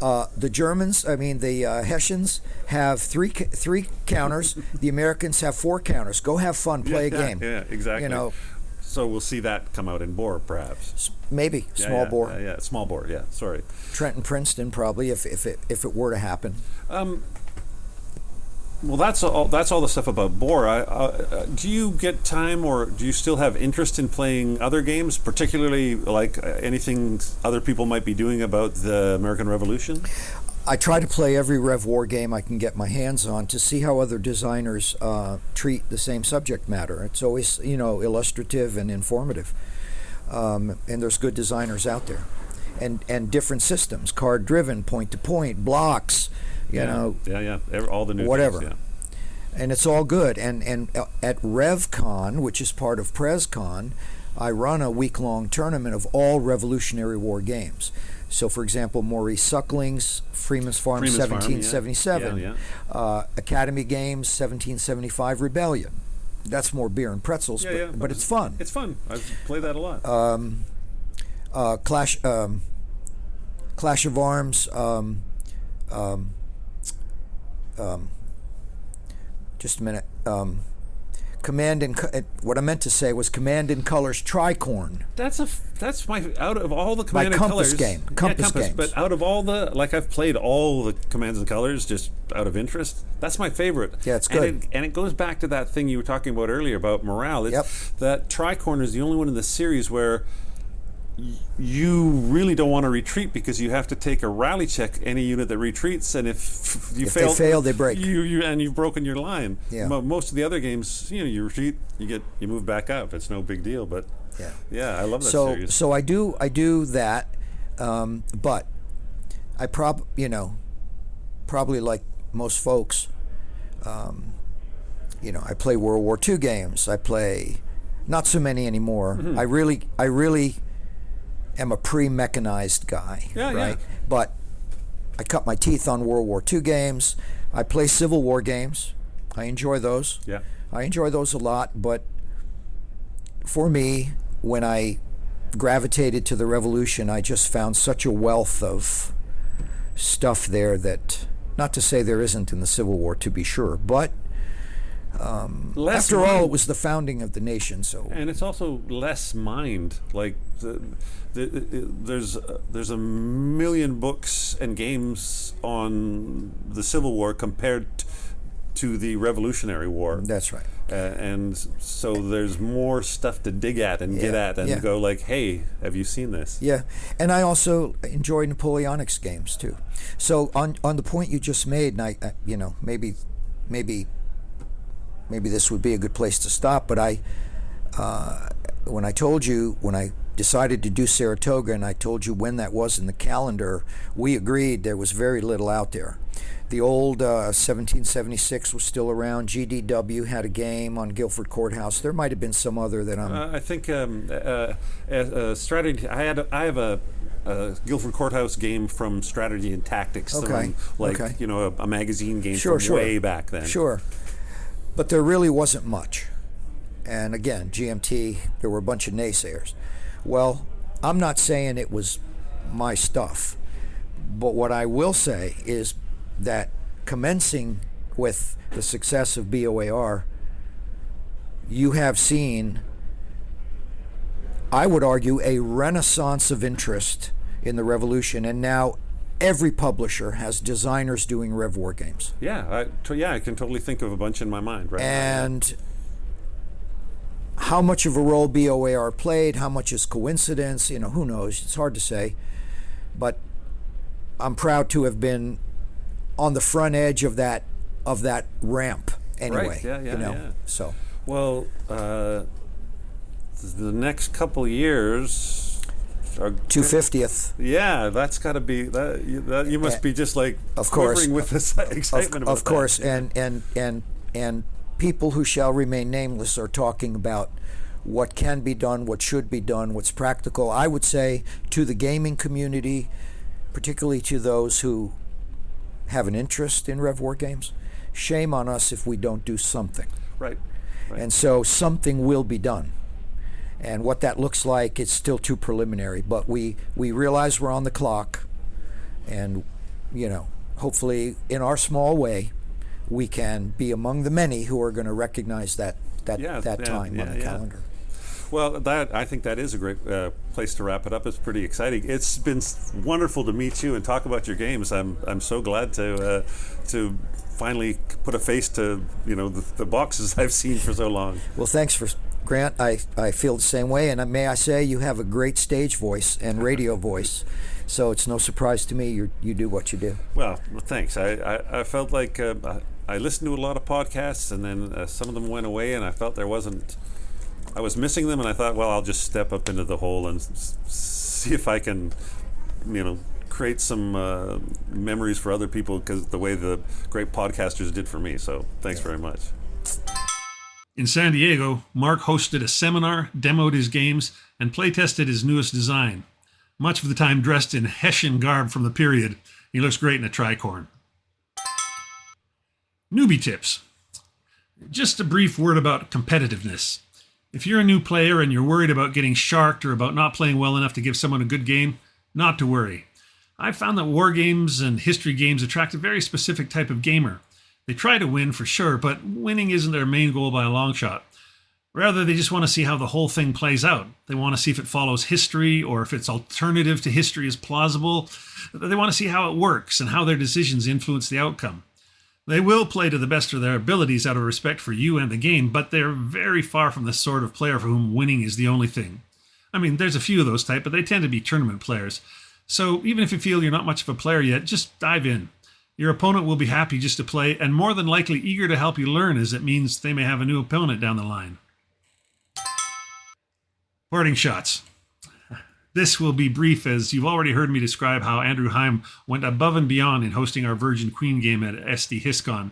The Germans, the Hessians have three counters. The Americans have 4 counters. Go have fun, play a game. Yeah, exactly. So we'll see that come out in bore, perhaps. Maybe small bore. Yeah, small bore. Yeah, sorry. Trenton, Princeton, probably if it were to happen. Well, that's all the stuff about bore. Do you get time, or do you still have interest in playing other games, particularly like anything other people might be doing about the American Revolution? I try to play every Rev War game I can get my hands on to see how other designers treat the same subject matter. It's always, illustrative and informative. And there's good designers out there. And different systems, card-driven, point-to-point, blocks, all the new whatever. things, And it's all good. And at RevCon, which is part of PresCon, I run a week-long tournament of all Revolutionary War games. So, for example, Maurice Suckling's Freeman's Farm, 1777. Academy Games, 1775 Rebellion. That's more beer and pretzels, but it's fun. It's fun. I've played that a lot. Clash of Arms. Just a minute. What I meant to say was Command in Colors Tricorn. That's my, out of all the Command in Compass Colors game. Compass games. But out of all the, I've played all the Commands and Colors just out of interest. That's my favorite. Yeah, it's good. And it goes back to that thing you were talking about earlier about morale. That Tricorn is the only one in the series where you really don't want to retreat because you have to take a rally check any unit that retreats, and if they fail, they break. You've broken your line. Yeah. Most of the other games, you retreat, you move back up. It's no big deal. But I love that series. So I do that, but I probably like most folks, I play World War II games. I play not so many anymore. Mm-hmm. I really am a pre-mechanized guy, right? Yeah. But I cut my teeth on World War II games. I play Civil War games. I enjoy those. Yeah. I enjoy those a lot, but for me, when I gravitated to the Revolution, I just found such a wealth of stuff there that, not to say there isn't in the Civil War, to be sure, but after all, it was the founding of the nation. So, and it's also less mind. Like there's a million books and games on the Civil War compared to the Revolutionary War. That's right. And so there's more stuff to dig at and get at and go like, hey, have you seen this? Yeah, and I also enjoy Napoleonics games too. So on the point you just made, and I maybe this would be a good place to stop, but when I decided to do Saratoga and I told you when that was in the calendar, we agreed there was very little out there. The old 1776 was still around. GDW had a game on Guilford Courthouse. There might have been some other that I'm... I think strategy. I have a Guilford Courthouse game from Strategy and Tactics. Okay. A magazine game Sure. way back then. Sure. But there really wasn't much. And again, GMT, there were a bunch of naysayers. Well, I'm not saying it was my stuff. But what I will say is that commencing with the success of BOAR, you have seen, I would argue, a renaissance of interest in the Revolution, and now every publisher has designers doing Rev War games. Yeah, I can totally think of a bunch in my mind right now. And how much of a role BOAR played, how much is coincidence, who knows? It's hard to say. But I'm proud to have been on the front edge of that ramp anyway. Right. Yeah. So, well, the next couple years are 250th. Yeah, that's got to be that. You must be just like of course quivering with this excitement. Of course, and people who shall remain nameless are talking about what can be done, what should be done, what's practical. I would say to the gaming community, particularly to those who have an interest in Rev War games, shame on us if we don't do something. Right. And so something will be done. And what that looks like, it's still too preliminary. But we realize we're on the clock. And, hopefully in our small way, we can be among the many who are going to recognize that time on the calendar. Well, I think that is a great place to wrap it up. It's pretty exciting. It's been wonderful to meet you and talk about your games. I'm so glad to finally put a face to the boxes I've seen for so long. Well, thanks for Grant. I feel the same way, and may I say you have a great stage voice and radio voice. So it's no surprise to me you do what you do. Well, thanks. I felt like I listened to a lot of podcasts, and then some of them went away, and I felt I was missing them, and I thought, well, I'll just step up into the hole and see if I can, create some memories for other people, because the way the great podcasters did for me. So thanks very much. In San Diego, Mark hosted a seminar, demoed his games, and playtested his newest design. Much of the time dressed in Hessian garb from the period. He looks great in a tricorn. Newbie tips. Just a brief word about competitiveness. If you're a new player and you're worried about getting sharked or about not playing well enough to give someone a good game, not to worry. I've found that war games and history games attract a very specific type of gamer. They try to win for sure, but winning isn't their main goal by a long shot. Rather, they just want to see how the whole thing plays out. They want to see if it follows history or if its alternative to history is plausible. They want to see how it works and how their decisions influence the outcome. They will play to the best of their abilities out of respect for you and the game, but they're very far from the sort of player for whom winning is the only thing. I mean, there's a few of those type, but they tend to be tournament players. So even if you feel you're not much of a player yet, just dive in. Your opponent will be happy just to play and more than likely eager to help you learn, as it means they may have a new opponent down the line. Parting shots. This will be brief, as you've already heard me describe how Andrew Heim went above and beyond in hosting our Virgin Queen game at SD HISCON.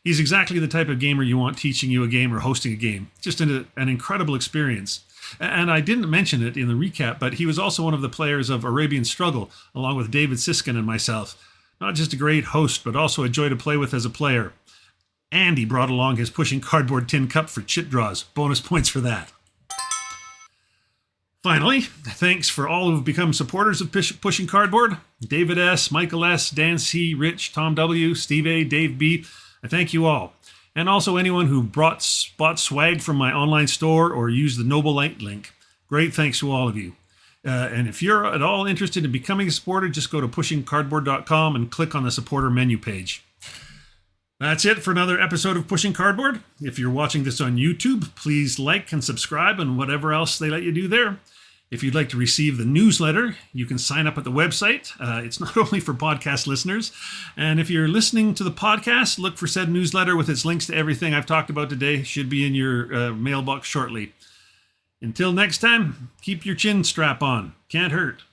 He's exactly the type of gamer you want teaching you a game or hosting a game. Just an incredible experience. And I didn't mention it in the recap, but he was also one of the players of Arabian Struggle, along with David Siskin and myself. Not just a great host, but also a joy to play with as a player. And he brought along his Pushing Cardboard tin cup for chit draws. Bonus points for that. Finally, thanks for all who've become supporters of Pushing Cardboard. David S., Michael S., Dan C., Rich, Tom W., Steve A., Dave B. I thank you all. And also anyone who bought swag from my online store or used the Noble Light link. Great thanks to all of you. And if you're at all interested in becoming a supporter, just go to pushingcardboard.com and click on the supporter menu page. That's it for another episode of Pushing Cardboard. If you're watching this on YouTube, please like and subscribe and whatever else they let you do there. If you'd like to receive the newsletter, you can sign up at the website. It's not only for podcast listeners. And if you're listening to the podcast, look for said newsletter with its links to everything I've talked about today. Should be in your mailbox shortly. Until next time, keep your chin strap on. Can't hurt.